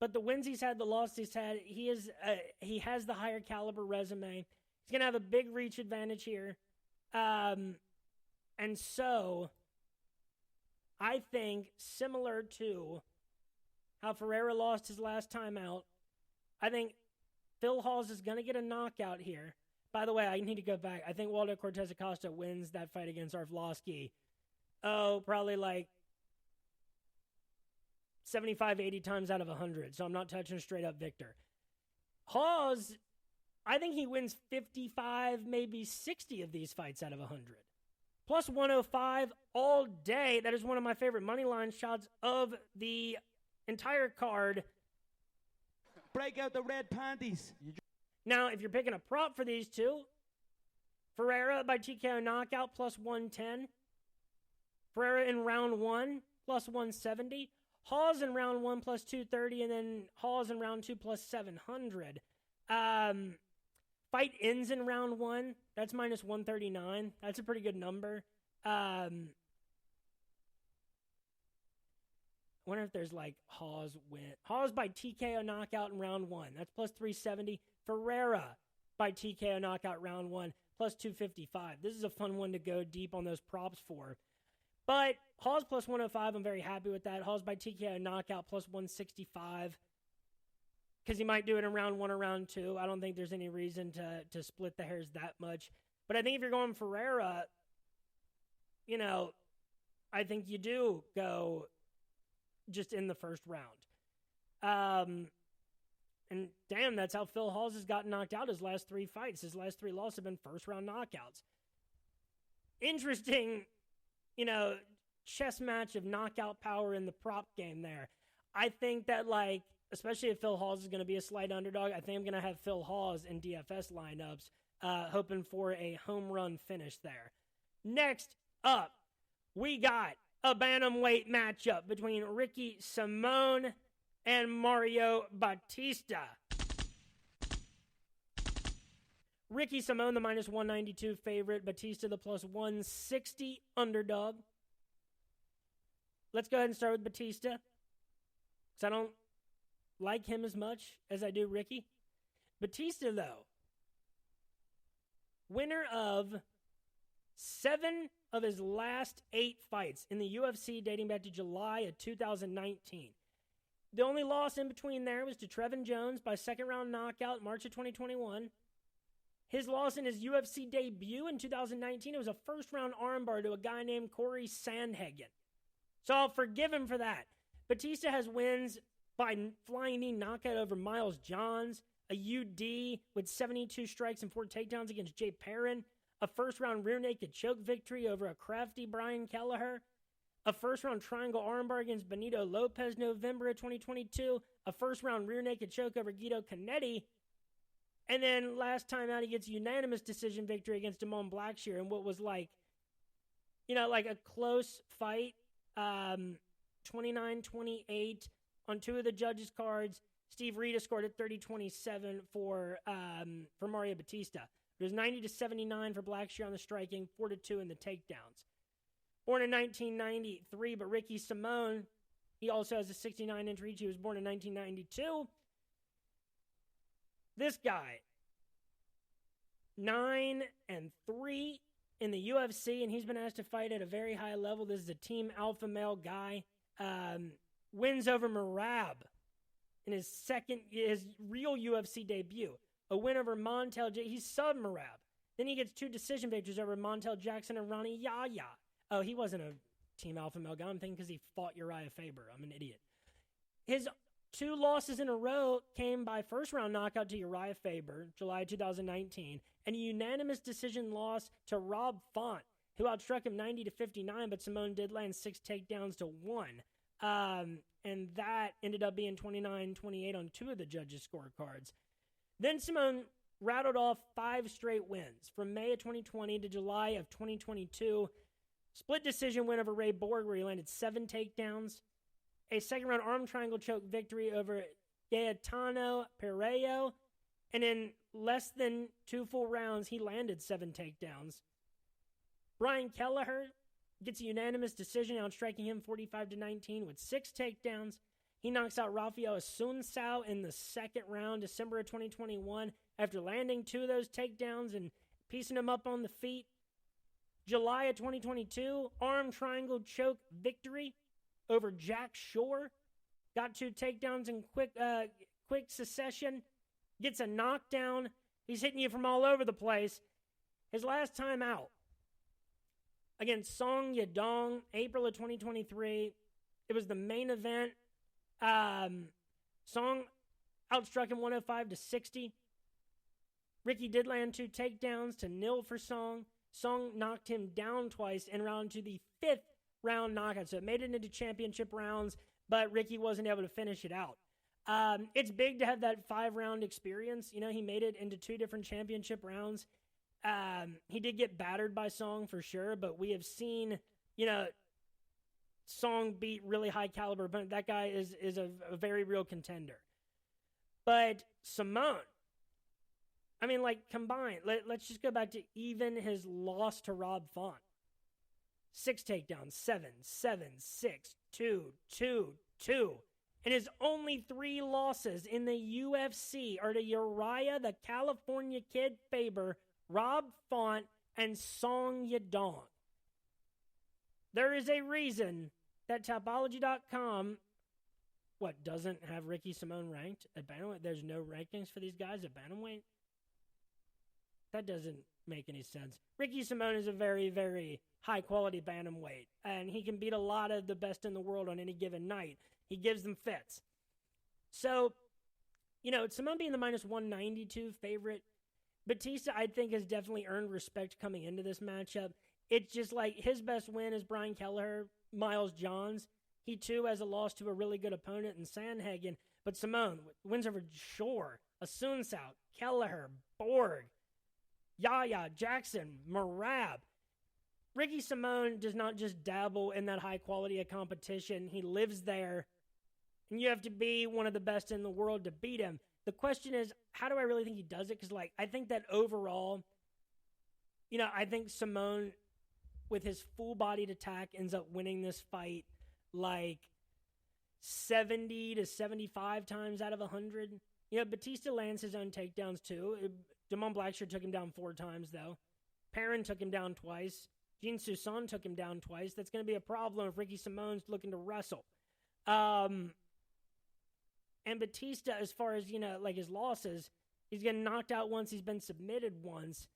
But the wins he's had, the losses he's had, he has the higher caliber resume. He's going to have a big reach advantage here. And so, I think similar to how Ferreira lost his last time out, I think Phil Hawes is going to get a knockout here. By the way, I need to go back. I think Waldo Cortez Acosta wins that fight against Arvlovsky. Probably like 75, 80 times out of 100. So I'm not touching a straight-up victor. Hawes, I think he wins 55, maybe 60 of these fights out of 100. Plus 105 all day. That is one of my favorite money line shots of the entire card. Break out the red panties. Now, if you're picking a prop for these two, Ferreira by TKO knockout plus 110. Ferreira in round 1 plus 170. Hawes in round 1 plus 230. And then Hawes in round 2 plus 700. Fight ends in round 1. That's minus 139. That's a pretty good number. I wonder if there's like Hawes by TKO knockout in round 1. That's plus 370. Ferreira by TKO knockout round 1 plus 255. This is a fun one to go deep on those props for. But Hawes plus 105, I'm very happy with that. Hawes by TKO knockout plus 165. Because he might do it in round 1 or round 2. I don't think there's any reason to split the hairs that much. But I think if you're going Ferreira, I think you do go just in the first round. And damn, that's how Phil Hawes has gotten knocked out his last 3 fights. His last 3 losses have been first-round knockouts. Interesting, chess match of knockout power in the prop game there. I think that, especially if Phil Hawes is going to be a slight underdog, I think I'm going to have Phil Hawes in DFS lineups, hoping for a home run finish there. Next up, we got a bantamweight matchup between Ricky Simone and Mario Batista. Ricky Simone, the minus 192 favorite. Batista, the plus 160 underdog. Let's go ahead and start with Batista, because I don't like him as much as I do Ricky. Batista, though, winner of 7 of his last 8 fights in the UFC dating back to July of 2019. The only loss in between there was to Trevin Jones by second-round knockout in March of 2021. His loss in his UFC debut in 2019, it was a first-round armbar to a guy named Corey Sandhagen. So I'll forgive him for that. Batista has wins by flying knee knockout over Miles Johns, a UD with 72 strikes and 4 takedowns against Jay Perrin, a first-round rear naked choke victory over a crafty Brian Kelleher, a first-round triangle armbar against Benito Lopez November of 2022, a first-round rear naked choke over Guido Canetti, and then last time out he gets a unanimous decision victory against Damon Blackshear in what was like a close fight, 29-28 on 2 of the judges' cards. Steve Rita scored at 30-27 for Mario Batista. It was 90-79 for Blackshear on the striking, 4-2 in the takedowns. Born in 1993, but Ricky Simone, he also has a 69-inch reach. He was born in 1992. This guy, 9-3 in the UFC, and he's been asked to fight at a very high level. This is a team alpha male guy. Wins over Merab in his real UFC debut. A win over Montel. He's sub Merab. Then he gets 2 decision victories over Montel Jackson and Ronnie Yaya. Oh, he wasn't a team alpha male guy. I'm thinking because he fought Uriah Faber. I'm an idiot. His 2 losses in a row came by first-round knockout to Uriah Faber, July 2019, and a unanimous decision loss to Rob Font, who outstruck him 90-59, but Simone did land 6 takedowns to 1. And that ended up being 29-28 on 2 of the judges' scorecards. Then Simone rattled off 5 straight wins from May of 2020 to July of 2022. Split decision win over Ray Borg, where he landed 7 takedowns. A second-round arm triangle choke victory over Gaetano Pereiro. And in less than 2 full rounds, he landed 7 takedowns. Brian Kelleher gets a unanimous decision, outstriking him 45-19 with 6 takedowns. He knocks out Rafael Asuncao in the second round, December of 2021, after landing 2 of those takedowns and piecing him up on the feet. July of 2022, arm triangle choke victory over Jack Shore. Got 2 takedowns in quick succession. Gets a knockdown. He's hitting you from all over the place. His last time out against Song Yadong, April of 2023. It was the main event. Song outstruck him 105-60. Ricky did land 2 takedowns to nil for Song. Song knocked him down twice and round to the 5th round knockout. So it made it into championship rounds, but Ricky wasn't able to finish it out. It's big to have that 5-round experience. He made it into 2 different championship rounds. He did get battered by Song for sure, but we have seen, Song beat really high caliber, but that guy is a very real contender. But Simone, combined, let's just go back to even his loss to Rob Font. 6 takedowns, 7, 6, 2, 2, 2. And his only 3 losses in the UFC are to Uriah, the California Kid Faber, Rob Font, and Song Yadong. There is a reason that Tapology.com, doesn't have Ricky Simone ranked at bantamweight? There's no rankings for these guys at bantamweight? That doesn't make any sense. Ricky Simone is a very, very high-quality bantamweight, and he can beat a lot of the best in the world on any given night. He gives them fits. So, Simone being the minus 192 favorite, Batista, I think, has definitely earned respect coming into this matchup. It's just like his best win is Brian Kelleher, Miles Johns. He, too, has a loss to a really good opponent in Sandhagen. But Simone wins over Shore, Asuncao, Kelleher, Borg, Yaya, Jackson, Merab. Ricky Simone does not just dabble in that high quality of competition. He lives there, and you have to be one of the best in the world to beat him. The question is, how do I really think he does it? Because, I think that overall, I think Simone, with his full-bodied attack, ends up winning this fight 70 to 75 times out of 100. Batista lands his own takedowns, too. Damon Blackshear took him down 4 times, though. Perrin took him down twice. Gene Susan took him down twice. That's going to be a problem if Ricky Simone's looking to wrestle. And Batista, as far as, like his losses, he's getting knocked out once, he's been submitted once.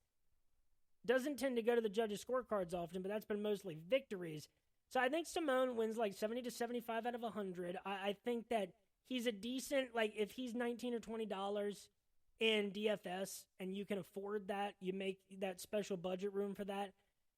Doesn't tend to go to the judges' scorecards often, but that's been mostly victories. So I think Simone wins like 70 to 75 out of 100. I think that he's a decent, like if he's $19 or $20 in DFS and you can afford that, you make that special budget room for that,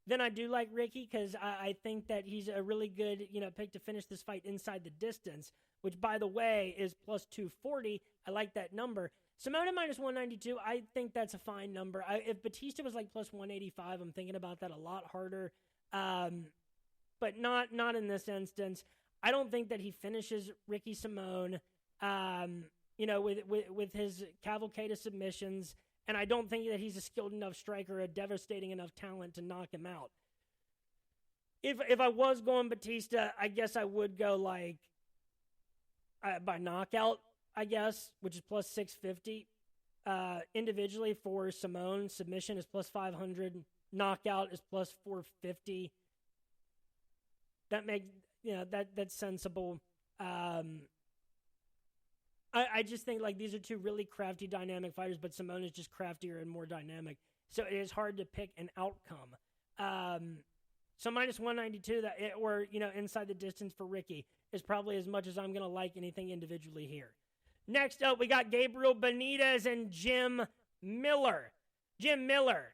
then I do like Ricky because I think that he's a really good, pick to finish this fight inside the distance, which, by the way, is plus 240. I like that number. Simone at minus 192, I think that's a fine number. If Batista was like plus 185, I'm thinking about that a lot harder. But not in this instance. I don't think that he finishes Ricky Simone, with his cavalcade of submissions. And I don't think that he's a skilled enough striker, a devastating enough talent to knock him out. If I was going Batista, I guess I would go like by knockout, I guess, which is plus 650. Individually for Simone, submission is plus 500. Knockout is plus 450. That makes, that's sensible. I just think like these are two really crafty, dynamic fighters, but Simone is just craftier and more dynamic. So it is hard to pick an outcome. So minus 192 or inside the distance for Ricky is probably as much as I'm going to like anything individually here. Next up, we got Gabriel Benitez and Jim Miller. Jim Miller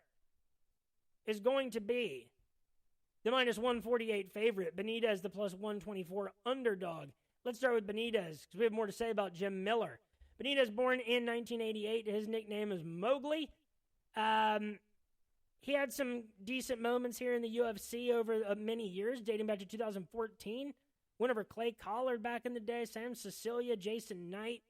is going to be the minus 148 favorite. Benitez, the plus 124 underdog. Let's start with Benitez because we have more to say about Jim Miller. Benitez, born in 1988. His nickname is Mowgli. He had some decent moments here in the UFC over many years, dating back to 2014. Went over Clay Collard back in the day, Sam Cecilia, Jason Knight.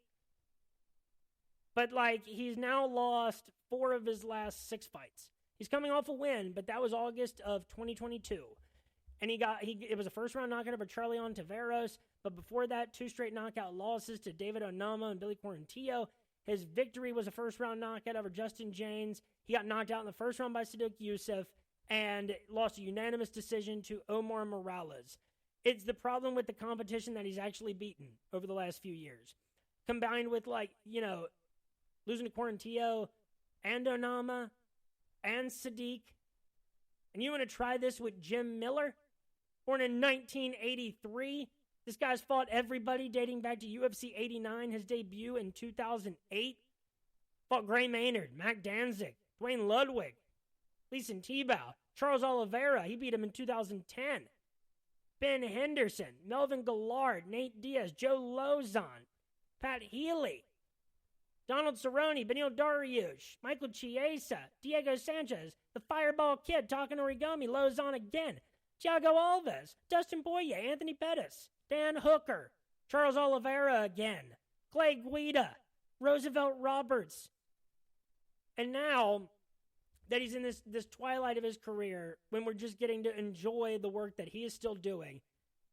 But, he's now lost 4 of his last 6 fights. He's coming off a win, but that was August of 2022. And it was a first-round knockout over Charlie Ontiveros. But before that, 2 straight knockout losses to David Onama and Billy Quarantillo. His victory was a first-round knockout over Justin James. He got knocked out in the first round by Sadiq Youssef and lost a unanimous decision to Omar Morales. It's the problem with the competition that he's actually beaten over the last few years. Combined with, losing to Quarantillo and Onama and Sadiq. And you want to try this with Jim Miller? Born in 1983. This guy's fought everybody dating back to UFC 89, his debut in 2008. Fought Gray Maynard, Mac Danzig, Dwayne Ludwig, Leeson Tebow, Charles Oliveira. He beat him in 2010. Ben Henderson, Melvin Gillard, Nate Diaz, Joe Lozon, Pat Healy, Donald Cerrone, Benil Dariush, Michael Chiesa, Diego Sanchez, the Fireball Kid, Talking Origami, Lozon again, Thiago Alves, Dustin Poirier, Anthony Pettis, Dan Hooker, Charles Oliveira again, Clay Guida, Roosevelt Roberts. And now that he's in this twilight of his career, when we're just getting to enjoy the work that he is still doing,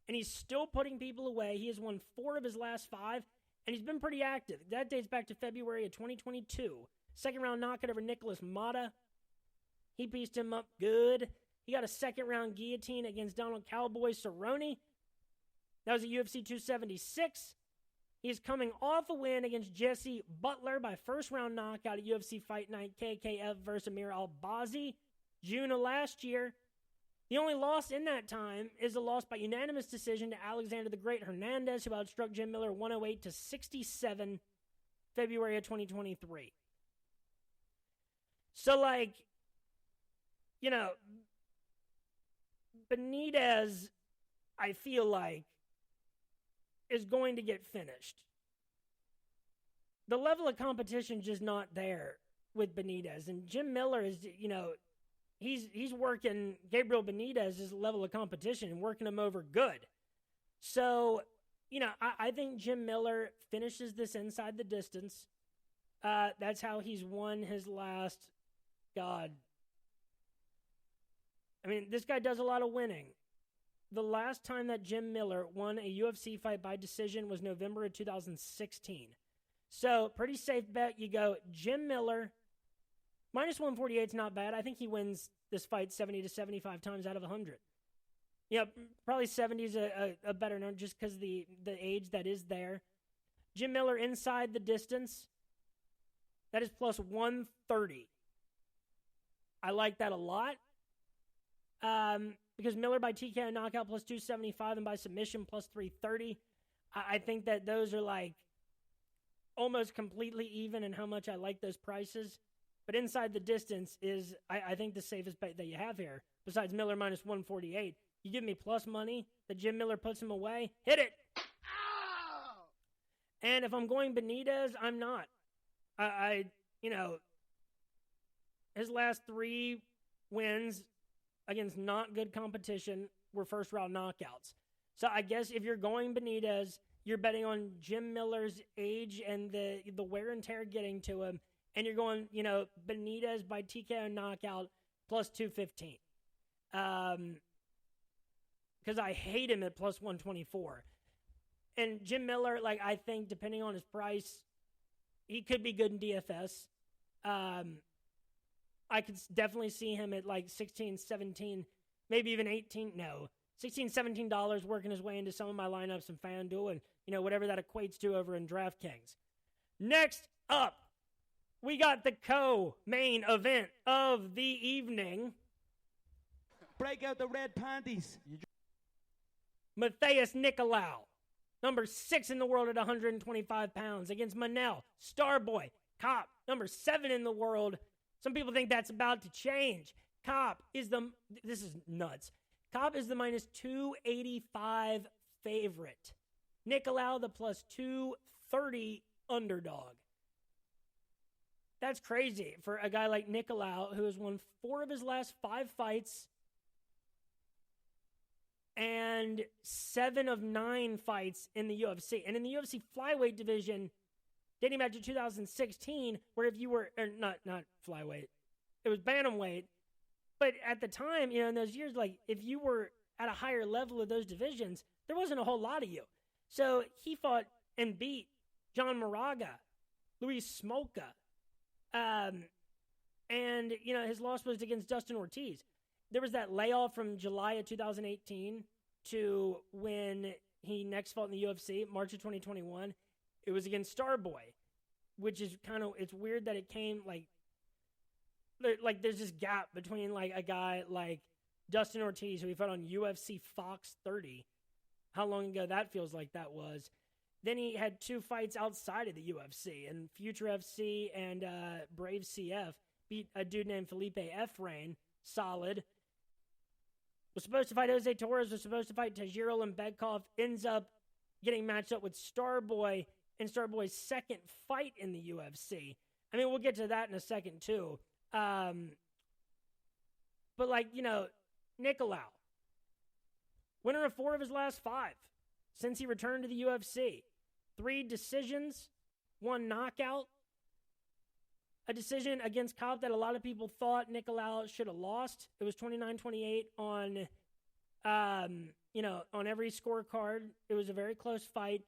and he's still putting people away. He has won 4 of his last 5, and he's been pretty active. That dates back to February of 2022. Second-round knockout over Nicholas Mata. He pieced him up good. He got a second-round guillotine against Donald Cowboy Cerrone. That was at UFC 276. He's coming off a win against Jesse Butler by first-round knockout at UFC Fight Night KKF versus Amir Albazi, June of last year. The only loss in that time is a loss by unanimous decision to Alexander the Great Hernandez, who outstruck Jim Miller 108 to 67, February of 2023. So, Benitez, I feel like, is going to get finished. The level of competition just not there with Benitez. And Jim Miller is, he's working Gabriel Benitez's level of competition and working him over good. So, I think Jim Miller finishes this inside the distance. That's how he's won his last, this guy does a lot of winning. The last time that Jim Miller won a UFC fight by decision was November of 2016. So, pretty safe bet. You go Jim Miller. Minus 148 is not bad. I think he wins this fight 70 to 75 times out of 100. Yeah, probably 70 is a better number just because the age that is there. Jim Miller inside the distance, that is plus 130. I like that a lot. Because Miller by TKO knockout plus 275 and by submission plus 330. I think that those are like almost completely even in how much I like those prices. But inside the distance is, I think, the safest bet that you have here. Besides Miller minus 148. You give me plus money that Jim Miller puts him away, hit it. Ow! And if I'm going Benitez, I'm not. His last 3 wins against not good competition were first-round knockouts. So I guess if you're going Benitez, you're betting on Jim Miller's age and the wear and tear getting to him, and you're going, Benitez by TKO knockout plus 215. Because I hate him at plus 124. And Jim Miller, I think, depending on his price, he could be good in DFS. I could definitely see him at $16, $17, maybe even $18. No, $16, $17 working his way into some of my lineups in FanDuel and, whatever that equates to over in DraftKings. Next up, we got the co-main event of the evening. Break out the red panties. Matheus Nicolau, number 6 in the world at 125 pounds, against Manel Starboy Kopp, number 7 in the world. Some people think that's about to change. This is nuts. Kopp is the minus 285 favorite. Nicolau, the plus 230 underdog. That's crazy for a guy like Nicolau, who has won 4 of his last 5 fights and 7 of 9 fights in the UFC. And in the UFC flyweight division, dating back to 2016, where if you were, not flyweight, it was bantamweight. But at the time, in those years, if you were at a higher level of those divisions, there wasn't a whole lot of you. So he fought and beat John Moraga, Luis Smolka. And, his loss was against Dustin Ortiz. There was that layoff from July of 2018 to when he next fought in the UFC, March of 2021. It was against Starboy, which is it's weird that it came there's this gap between a guy like Dustin Ortiz, who he fought on UFC Fox 30. How long ago that feels like that was. Then he had 2 fights outside of the UFC, and Future FC and Brave CF beat a dude named Felipe Efrain, solid. Was supposed to fight Jose Torres, was supposed to fight Tajiro Lembekov, ends up getting matched up with Starboy in Starboy's second fight in the UFC. I mean, we'll get to that in a second, too. But, Nicolau, winner of 4 of his last 5 since he returned to the UFC. 3 decisions, 1 knockout. A decision against Kopp that a lot of people thought Nicolau should have lost. It was 29-28 on every scorecard. It was a very close fight.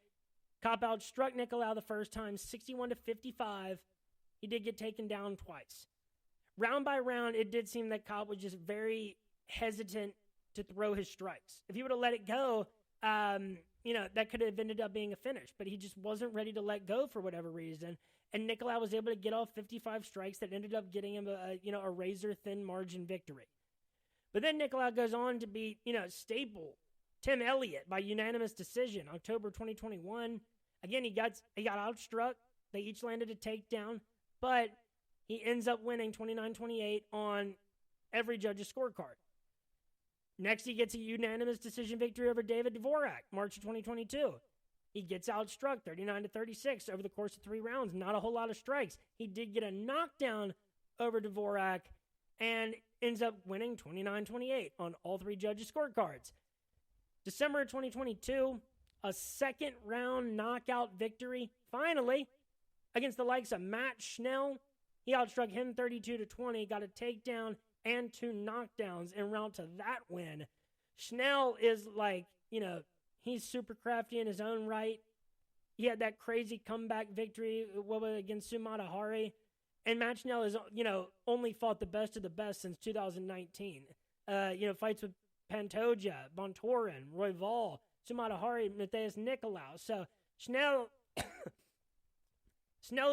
Kopp outstruck Nicolau the first time, 61-55. He did get taken down twice. Round by round, it did seem that Kopp was just very hesitant to throw his strikes. If he would have let it go, that could have ended up being a finish. But he just wasn't ready to let go for whatever reason. And Nicolau was able to get off 55 strikes that ended up getting him a razor-thin margin victory. But then Nicolau goes on to beat, staple Tim Elliott by unanimous decision, October 2021. Again, he got outstruck. They each landed a takedown. But he ends up winning 29-28 on every judge's scorecard. Next, he gets a unanimous decision victory over David Dvorak, March of 2022. He gets outstruck 39-36 over the course of 3 rounds. Not a whole lot of strikes. He did get a knockdown over Dvorak and ends up winning 29-28 on all 3 judges' scorecards. December of 2022, a second-round knockout victory, finally, against the likes of Matt Schnell. He outstruck him 32-20, got a takedown and 2 knockdowns en route to that win. Schnell is he's super crafty in his own right. He had that crazy comeback victory against Sumata Hari. And Matt Schnell has, only fought the best of the best since 2019. Fights with Pantoja, Bontorin, Royval, Sumatahari, Matheus Nicolau. So Schnell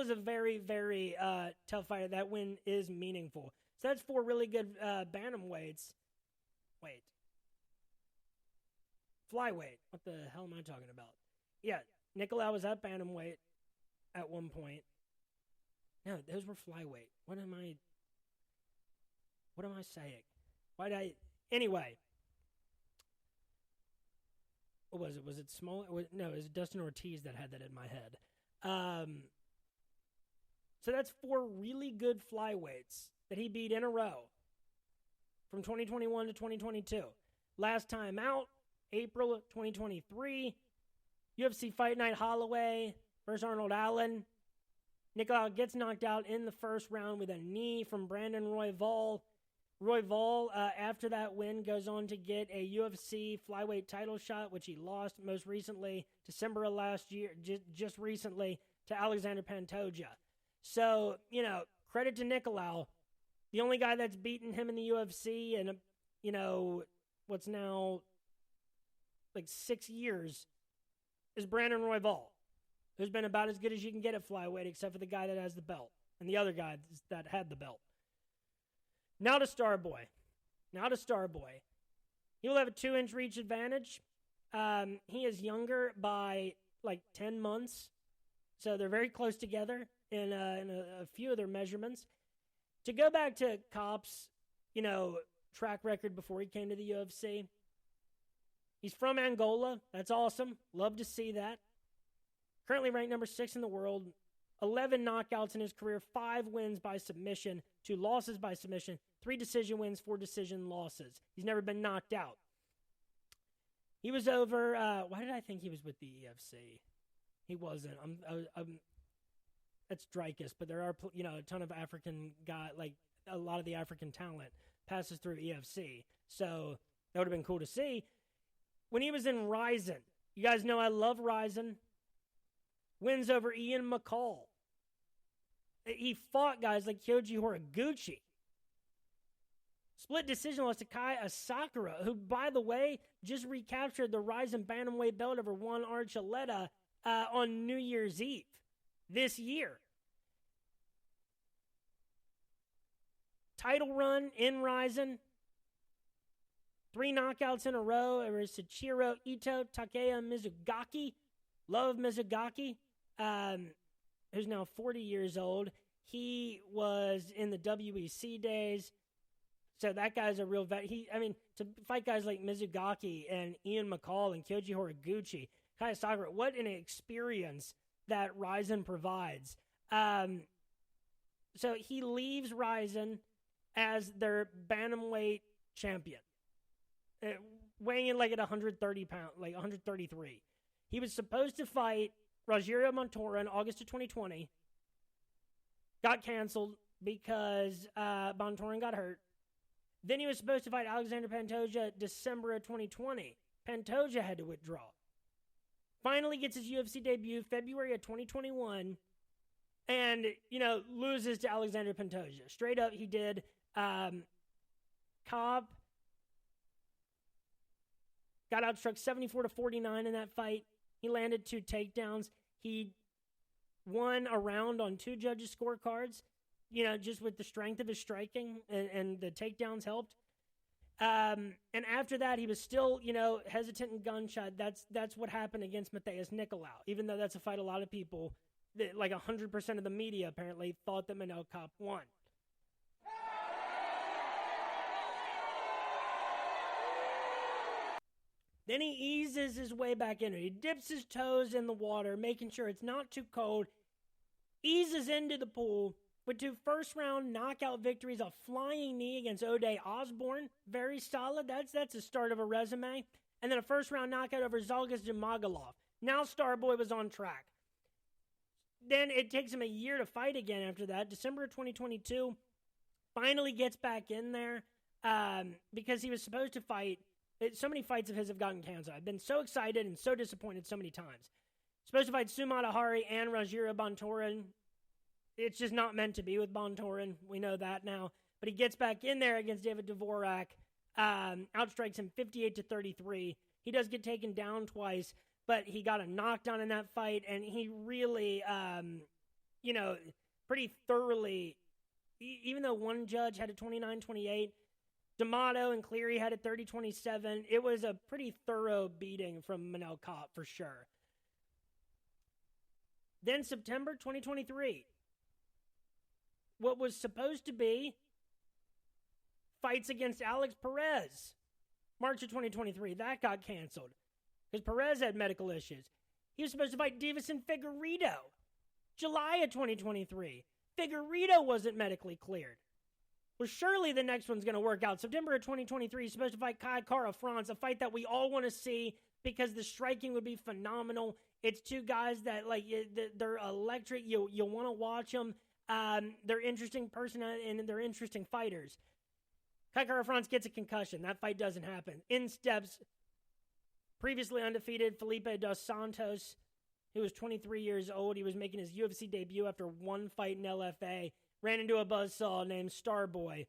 is a very, very tough fighter. That win is meaningful. So that's 4 really good bantamweights. Wait. Flyweight. What the hell am I talking about? Yeah, Nicolau was at bantamweight at one point. No, those were flyweight. What am I saying? Anyway. What was it? Was it small? No, it was Dustin Ortiz that had that in my head. So that's 4 really good flyweights that he beat in a row from 2021 to 2022. Last time out, April 2023, UFC Fight Night Holloway versus Arnold Allen. Nicolau gets knocked out in the first round with a knee from Brandon Royval. Royval, after that win, goes on to get a UFC flyweight title shot, which he lost most recently, December of last year, just recently, to Alexander Pantoja. So, credit to Nicolau. The only guy that's beaten him in the UFC in, what's now like 6 years is Brandon Royval, who's been about as good as you can get at flyweight, except for the guy that has the belt and the other guy that had the belt. Now to Starboy. He'll have a 2-inch reach advantage. He is younger by like 10 months. So they're very close together in a few of their measurements. To go back to Kopp's, track record before he came to the UFC, he's from Angola. That's awesome. Love to see that. Currently ranked number 6 in the world. 11 knockouts in his career, 5 wins by submission, 2 losses by submission, 3 decision wins, 4 decision losses. He's never been knocked out. He was over, why did I think he was with the EFC? He wasn't. That's Dreykus, but there are, a ton of African like a lot of the African talent passes through EFC. So that would have been cool to see. When he was in Ryzen, you guys know I love Ryzen. Wins over Ian McCall. He fought guys like Kyoji Horiguchi. Split decision loss to Kai Asakura, who, by the way, just recaptured the Ryzen Bantamweight belt over Juan Archuleta on New Year's Eve this year. Title run in Ryzen. 3 knockouts in a row over Sachiro Ito, Takeya Mizugaki. Love Mizugaki, who's now 40 years old. He was in the WEC days. So that guy's a real vet. To fight guys like Mizugaki and Ian McCall and Kyoji Horiguchi, Kai Sakura, what an experience that Ryzen provides. So he leaves Ryzen as their bantamweight champion, weighing in like at 130 pounds, like 133. He was supposed to fight Rogerio Montoro in August of 2020. Got canceled because Montoro got hurt. Then he was supposed to fight Alexander Pantoja December of 2020. Pantoja had to withdraw. Finally gets his UFC debut February of 2021 and, loses to Alexander Pantoja. Straight up, he did. Cobb got outstruck 74-49 in that fight. He landed 2 takedowns. He won a round on 2 judges' scorecards, just with the strength of his striking, and the takedowns helped. And after that, he was still, hesitant and gunshot. That's what happened against Matheus Nicolau, even though that's a fight a lot of people, like 100% of the media apparently, thought that Manel Kopp won. Then he eases his way back in. He dips his toes in the water, making sure it's not too cold. Eases into the pool with 2 first-round knockout victories, a flying knee against O'Day Osborne. Very solid. That's the start of a resume. And then a first-round knockout over Zhalgas Jamagalov. Now Starboy was on track. Then it takes him a year to fight again after that. December of 2022, finally gets back in there because he was supposed to fight. So many fights of his have gotten canceled. I've been so excited and so disappointed so many times. Supposed to fight Sumatahari and Rogerio Bontorin. it's just not meant to be with Bontorin. We know that now. But he gets back in there against David Dvorak, outstrikes him 58-33. He does get taken down twice, but he got a knockdown in that fight, and he really, pretty thoroughly, even though one judge had a 29-28, D'Amato and Cleary had a 30-27. It was a pretty thorough beating from Manel Kape for sure. Then September 2023, what was supposed to be fights against Alex Perez. March of 2023, that got canceled because Perez had medical issues. He was supposed to fight Davison Figueiredo. July of 2023, Figueiredo wasn't medically cleared. Well, surely the next one's going to work out. September of 2023, he's supposed to fight Kai Kara-France, a fight that we all want to see because the striking would be phenomenal. It's two guys that, like, they're electric. You'll want to watch them. They're interesting and they're interesting fighters. Kai Kara-France gets a concussion. That fight doesn't happen. In steps previously undefeated Felipe dos Santos, who was 23 years old. He was making his UFC debut after one fight in LFA. Ran into a buzzsaw named Starboy,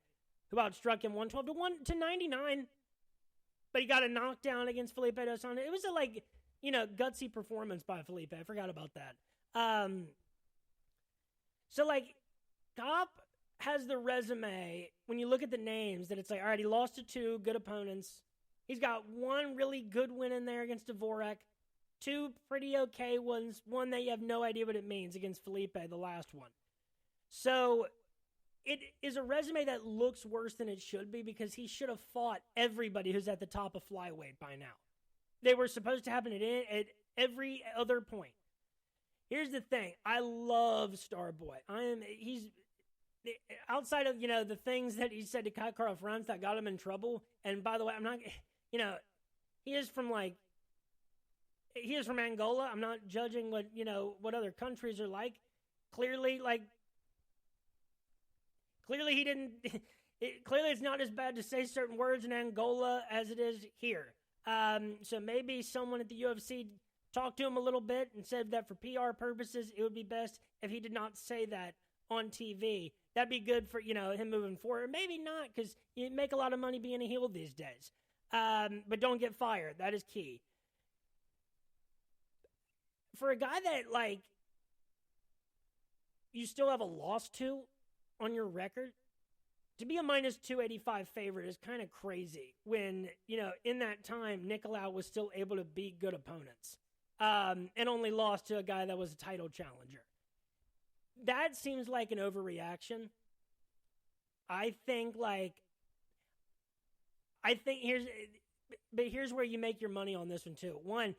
who outstruck him 112-1-99. But he got a knockdown against Felipe dos Santos. It was a, gutsy performance by Felipe. I forgot about that. Kape has the resume, when you look at the names, that it's like, all right, he lost to two good opponents. He's got one really good win in there against Dvorak, two pretty okay ones, one that you have no idea what it means against Felipe, the last one. So it is a resume that looks worse than it should be because he should have fought everybody who's at the top of flyweight by now. They were supposed to happen at every other point. Here's the thing. I love Starboy. He's outside of, the things that he said to Kai Kara-France that got him in trouble. And by the way, I'm not, he is from Angola. I'm not judging what other countries are like. Clearly he didn't, clearly it's not as bad to say certain words in Angola as it is here. So maybe someone at the UFC talked to him a little bit and said that for PR purposes, it would be best if he did not say that on TV. That'd be good for, him moving forward. Maybe not, because you make a lot of money being a heel these days. But don't get fired. That is key. For a guy that, you still have a loss to on your record, to be a minus 285 favorite is kind of crazy when, in that time, Nicolau was still able to beat good opponents and only lost to a guy that was a title challenger. That seems like an overreaction. I think here's where you make your money on this one too. One,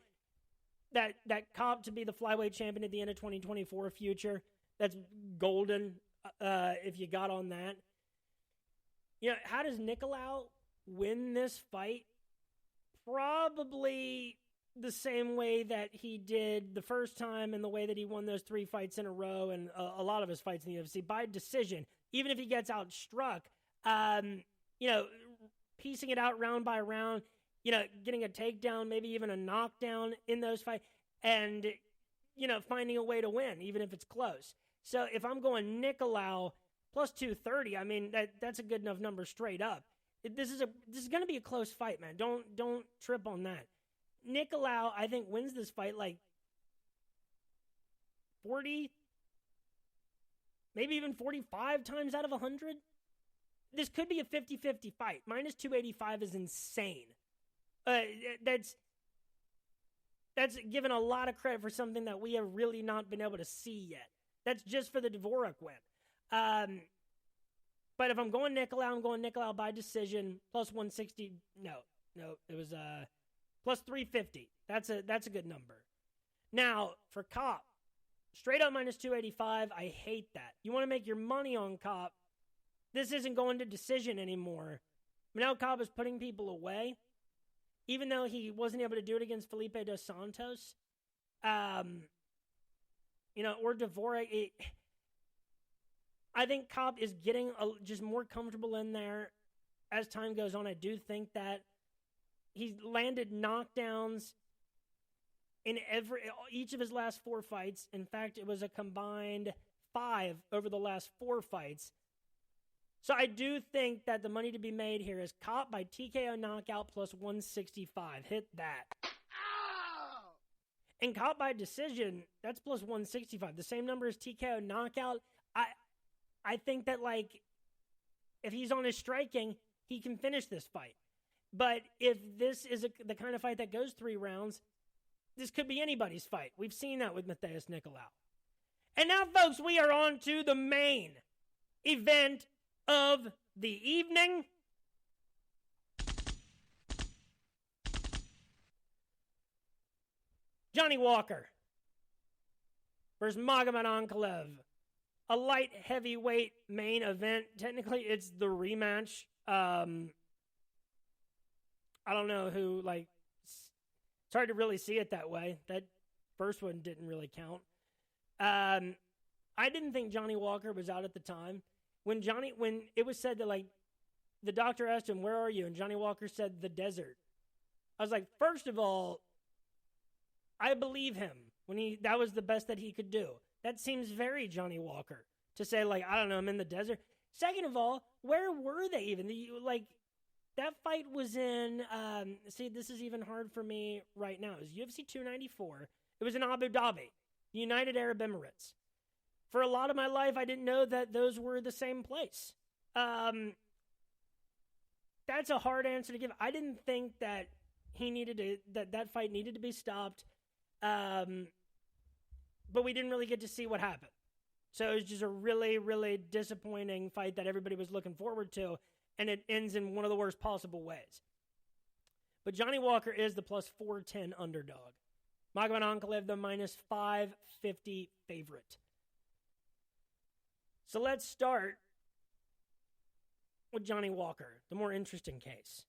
that Kape to be the flyweight champion at the end of 2024 future, that's golden if you got on that. How does Nicolau win this fight? Probably the same way that he did the first time and the way that he won those 3 fights in a row and a lot of his fights in the UFC by decision. Even if he gets outstruck, piecing it out round by round, getting a takedown, maybe even a knockdown in those fights, and, finding a way to win, even if it's close. So if I'm going Nicolau plus 230, I mean, that's a good enough number straight up. This is going to be a close fight, man. Don't trip on that. Nicolau, I think, wins this fight 40, maybe even 45 times out of 100. This could be a 50-50 fight. Minus 285 is insane. That's given a lot of credit for something that we have really not been able to see yet. That's just for the Dvorak win. But if I'm going Nicolau, I'm going Nicolau by decision, plus 160. No, it was plus 350. That's a good number. Now, for Kape, straight up minus 285, I hate that. You want to make your money on Kape, this isn't going to decision anymore. Manel Kape is putting people away, even though he wasn't able to do it against Felipe dos Santos. Or Dvorak. I think Kape is getting just more comfortable in there as time goes on. I do think that he's landed knockdowns in each of his last 4 fights. In fact, it was a combined -5 over the last 4 fights. So I do think that the money to be made here is caught by TKO knockout plus 165. Hit that. And caught by decision, that's plus 165. The same number as TKO knockout. I think that, like, if he's on his striking, he can finish this fight. But if this is the kind of fight that goes 3 rounds, this could be anybody's fight. We've seen that with Matheus Nicolau. And now, folks, we are on to the main event of the evening. Johnny Walker versus Magomed Ankalaev. A light heavyweight main event. Technically, it's the rematch. I don't know who, like, it's hard to really see it that way. That first one didn't really count. I didn't think Johnny Walker was out at the time. When it was said that, like, the doctor asked him, "Where are you?" And Johnny Walker said, "The desert." I was like, first of all, I believe him when that was the best that he could do. That seems very Johnny Walker to say, like, I don't know, I'm in the desert. Second of all, where were they even? That fight was in, see, this is even hard for me right now. It was UFC 294. It was in Abu Dhabi, United Arab Emirates. For a lot of my life, I didn't know that those were the same place. That's a hard answer to give. I didn't think that that fight needed to be stopped. But we didn't really get to see what happened. So it was just a really, really disappointing fight that everybody was looking forward to, and it ends in one of the worst possible ways. But Johnny Walker is the plus 410 underdog. Magomed Ankalaev, the minus 550 favorite. So let's start with Johnny Walker, the more interesting case.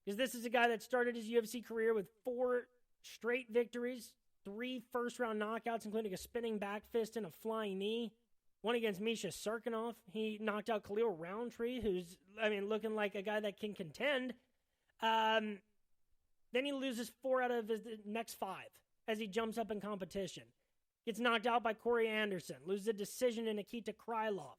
Because this is a guy that started his UFC career with 4 straight victories, 3 first-round knockouts, including a spinning back fist and a flying knee. One against Misha Serkinov. He knocked out Khalil Roundtree, who's, looking like a guy that can contend. Then he loses 4 out of his next 5 as he jumps up in competition. Gets knocked out by Corey Anderson. Loses a decision in Nikita Krylov.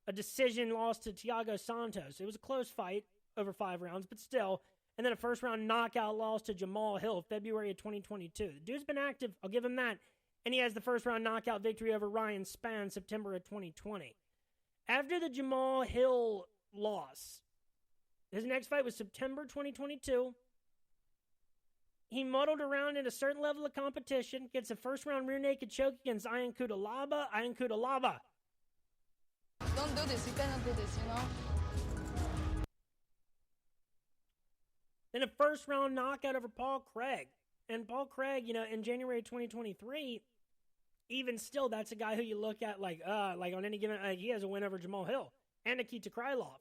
A decision loss to Thiago Santos. It was a close fight over 5 rounds, but still. And then a first-round knockout loss to Jamal Hill, February of 2022. The dude's been active, I'll give him that. And he has the first-round knockout victory over Ryan Spann, September of 2020. After the Jamal Hill loss, his next fight was September 2022. He muddled around in a certain level of competition, gets a first-round rear naked choke against Ian Kudalaba. Don't do this, you cannot do this, you know? Then a first-round knockout over Paul Craig. And Paul Craig, in January 2023, even still, that's a guy who you look at like on any given, he has a win over Jamal Hill and Nikita Krylov.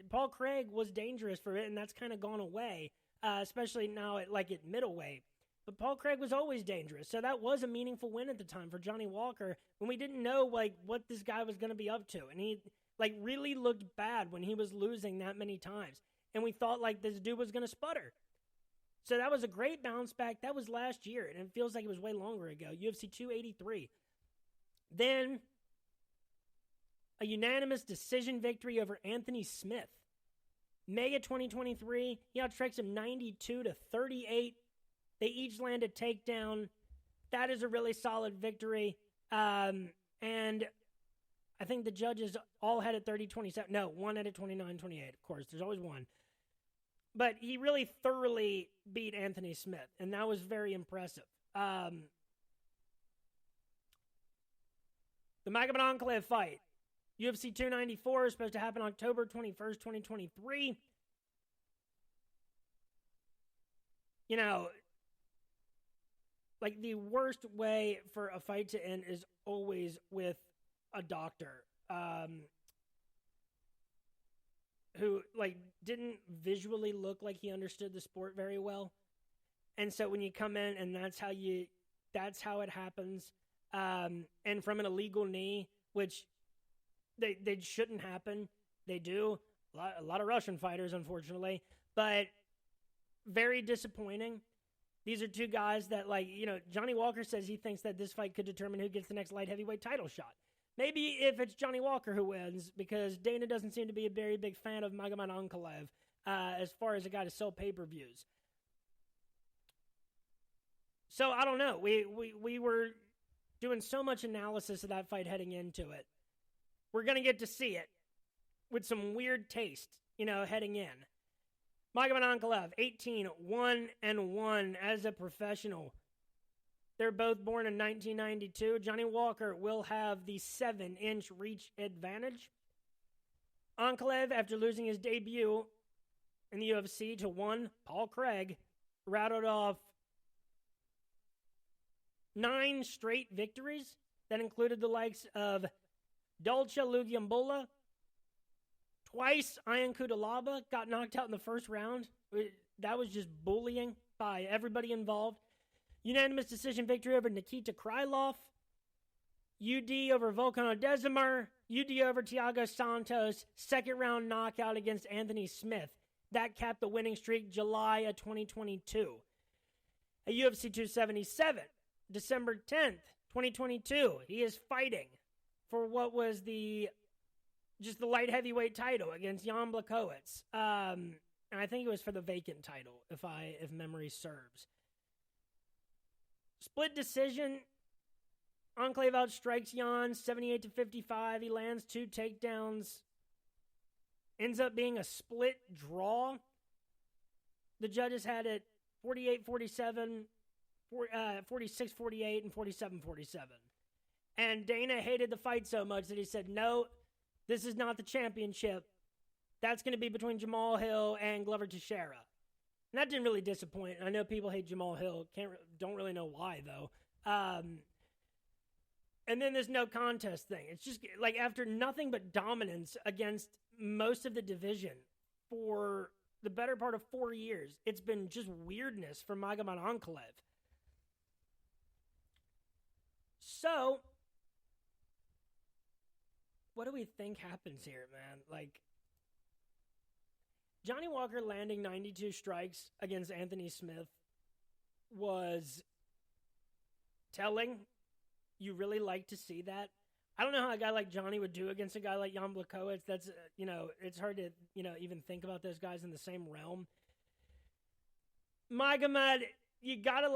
Paul Craig was dangerous for it, and that's kind of gone away, especially now at middleweight. But Paul Craig was always dangerous, so that was a meaningful win at the time for Johnny Walker when we didn't know what this guy was going to be up to, and he really looked bad when he was losing that many times, and we thought this dude was going to sputter. So that was a great bounce back. That was last year, and it feels like it was way longer ago. UFC 283. Then a unanimous decision victory over Anthony Smith. May of 2023, he outstrikes him 92-38. They each land a takedown. That is a really solid victory. And I think the judges all had it 30-27. No, one had it 29-28, of course. There's always one. But he really thoroughly beat Anthony Smith, and that was very impressive. The Magomed Ankalaev fight, UFC 294, is supposed to happen October 21st, 2023. The worst way for a fight to end is always with a doctor. Who didn't visually look like he understood the sport very well. And so when you come in and that's how it happens. And from an illegal knee, which they shouldn't happen. They do. A lot of Russian fighters, unfortunately, but very disappointing. These are two guys that, like, you know, Johnny Walker says he thinks that this fight could determine who gets the next light heavyweight title shot. Maybe if it's Johnny Walker who wins, because Dana doesn't seem to be a very big fan of Magomed Ankalaev as far as a guy to sell pay-per-views. So, I don't know. We were doing so much analysis of that fight heading into it. We're going to get to see it with some weird taste, you know, heading in. Magomed Ankalaev, 18-1-1 as a professional. They're both born in 1992. Johnny Walker will have the 7-inch reach advantage. Ankalaev, after losing his debut in the UFC to one Paul Craig, rattled off 9 straight victories that included the likes of Dolce Lugiambola. Twice, Ian Kudalaba got knocked out in the first round. That was just bullying by everybody involved. Unanimous decision victory over Nikita Krylov. UD over Volkan Ozdemir. UD over Thiago Santos. Second round knockout against Anthony Smith. That capped the winning streak July of 2022. At UFC 277, December 10th, 2022, he is fighting for what was just the light heavyweight title against Jan Blachowicz. And I think it was for the vacant title, if memory serves. Split decision. Ankalaev outstrikes Jan 78-55. He lands 2 takedowns. Ends up being a split draw. The judges had it 48-47, 46-48, and 47-47. And Dana hated the fight so much that he said, no, this is not the championship. That's going to be between Jamal Hill and Glover Teixeira. And that didn't really disappoint. I know people hate Jamal Hill. Don't really know why, though. And then this no contest thing. It's just like after nothing but dominance against most of the division for the better part of 4 years, it's been just weirdness for Magomed Ankalaev. So, what do we think happens here, man? Like, Johnny Walker landing 92 strikes against Anthony Smith was telling. You really like to see that. I don't know how a guy like Johnny would do against a guy like Jan Blachowicz. That's, it's hard to, even think about those guys in the same realm. Magomed, you gotta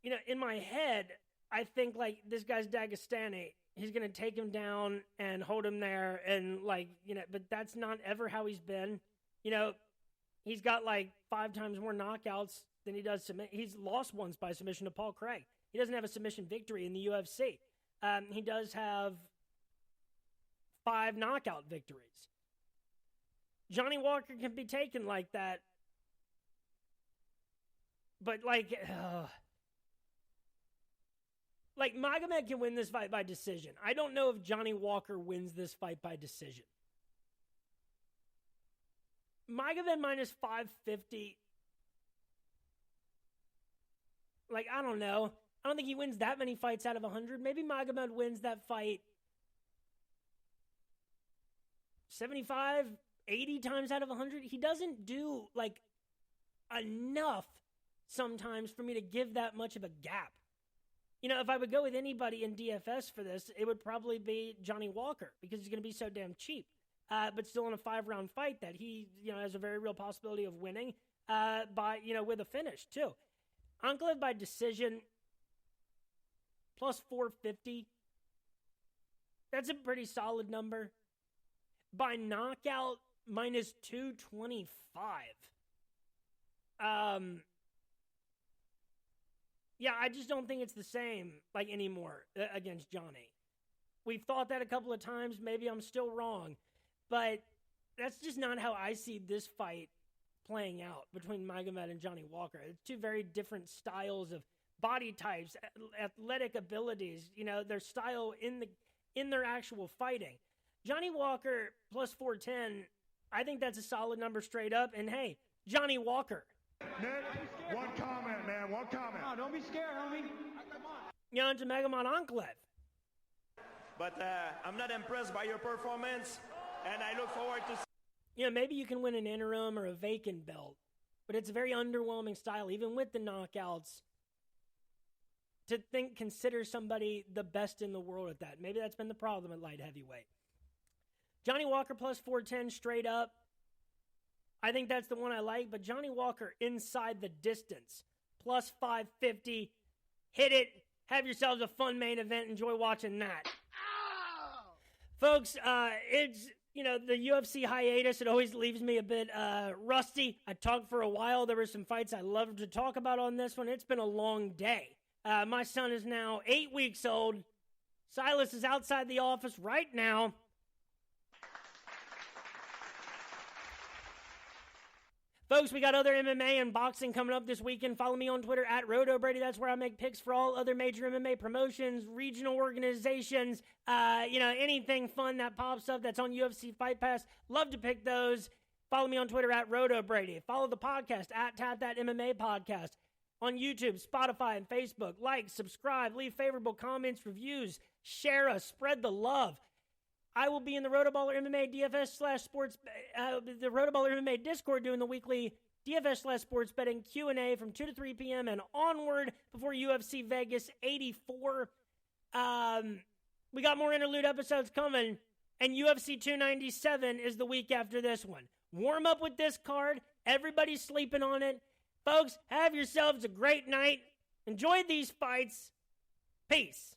in my head, I think this guy's Dagestani. He's going to take him down and hold him there and but that's not ever how he's been. He's got 5 times more knockouts than he does submit. He's lost once by submission to Paul Craig. He doesn't have a submission victory in the UFC. He does have 5 knockout victories. Johnny Walker can be taken like that. But Magomed can win this fight by decision. I don't know if Johnny Walker wins this fight by decision. Magomed minus 550. I don't know. I don't think he wins that many fights out of 100. Maybe Magomed wins that fight 75, 80 times out of 100. He doesn't do, enough sometimes for me to give that much of a gap. If I would go with anybody in DFS for this, it would probably be Johnny Walker because he's going to be so damn cheap. But still in a 5-round fight that he, has a very real possibility of winning with a finish, too. Ankalaev by decision, plus 450. That's a pretty solid number. By knockout, minus 225. Yeah, I just don't think it's the same, anymore against Johnny. We've thought that a couple of times. Maybe I'm still wrong. But that's just not how I see this fight playing out between Magomed and Johnny Walker. It's 2 very different styles of body types, athletic abilities, their style in their actual fighting. Johnny Walker plus 410, I think that's a solid number straight up. And hey, Johnny Walker. Nick, one comment, man. One comment. No, don't be scared, homie. Jan to Magomed Ankalaev. But I'm not impressed by your performance, and I look forward to... Maybe you can win an interim or a vacant belt but it's a very underwhelming style, even with the knockouts. To consider somebody the best in the world at that. Maybe that's been the problem at light heavyweight. Johnny Walker plus 410 straight up. I think that's the one I like, but Johnny Walker inside the distance plus 550. Hit it. Have yourselves a fun main event. Enjoy watching that. Folks, it's, the UFC hiatus. It always leaves me a bit rusty. I talked for a while. There were some fights I loved to talk about on this one. It's been a long day. My son is now 8 weeks old. Silas is outside the office right now. Folks, we got other MMA and boxing coming up this weekend. Follow me on Twitter at RotoBrady. That's where I make picks for all other major MMA promotions, regional organizations, anything fun that pops up that's on UFC Fight Pass. Love to pick those. Follow me on Twitter at RotoBrady. Follow the podcast at Tap That MMA Podcast on YouTube, Spotify, and Facebook. Like, subscribe, leave favorable comments, reviews, share us, spread the love. I will be in the RotoBaller MMA DFS /sports, the RotoBaller MMA Discord doing the weekly DFS /sports betting Q&A from 2 to 3 p.m. and onward before UFC Vegas 84. We got more interlude episodes coming, and UFC 297 is the week after this one. Warm up with this card. Everybody's sleeping on it. Folks, have yourselves a great night. Enjoy these fights. Peace.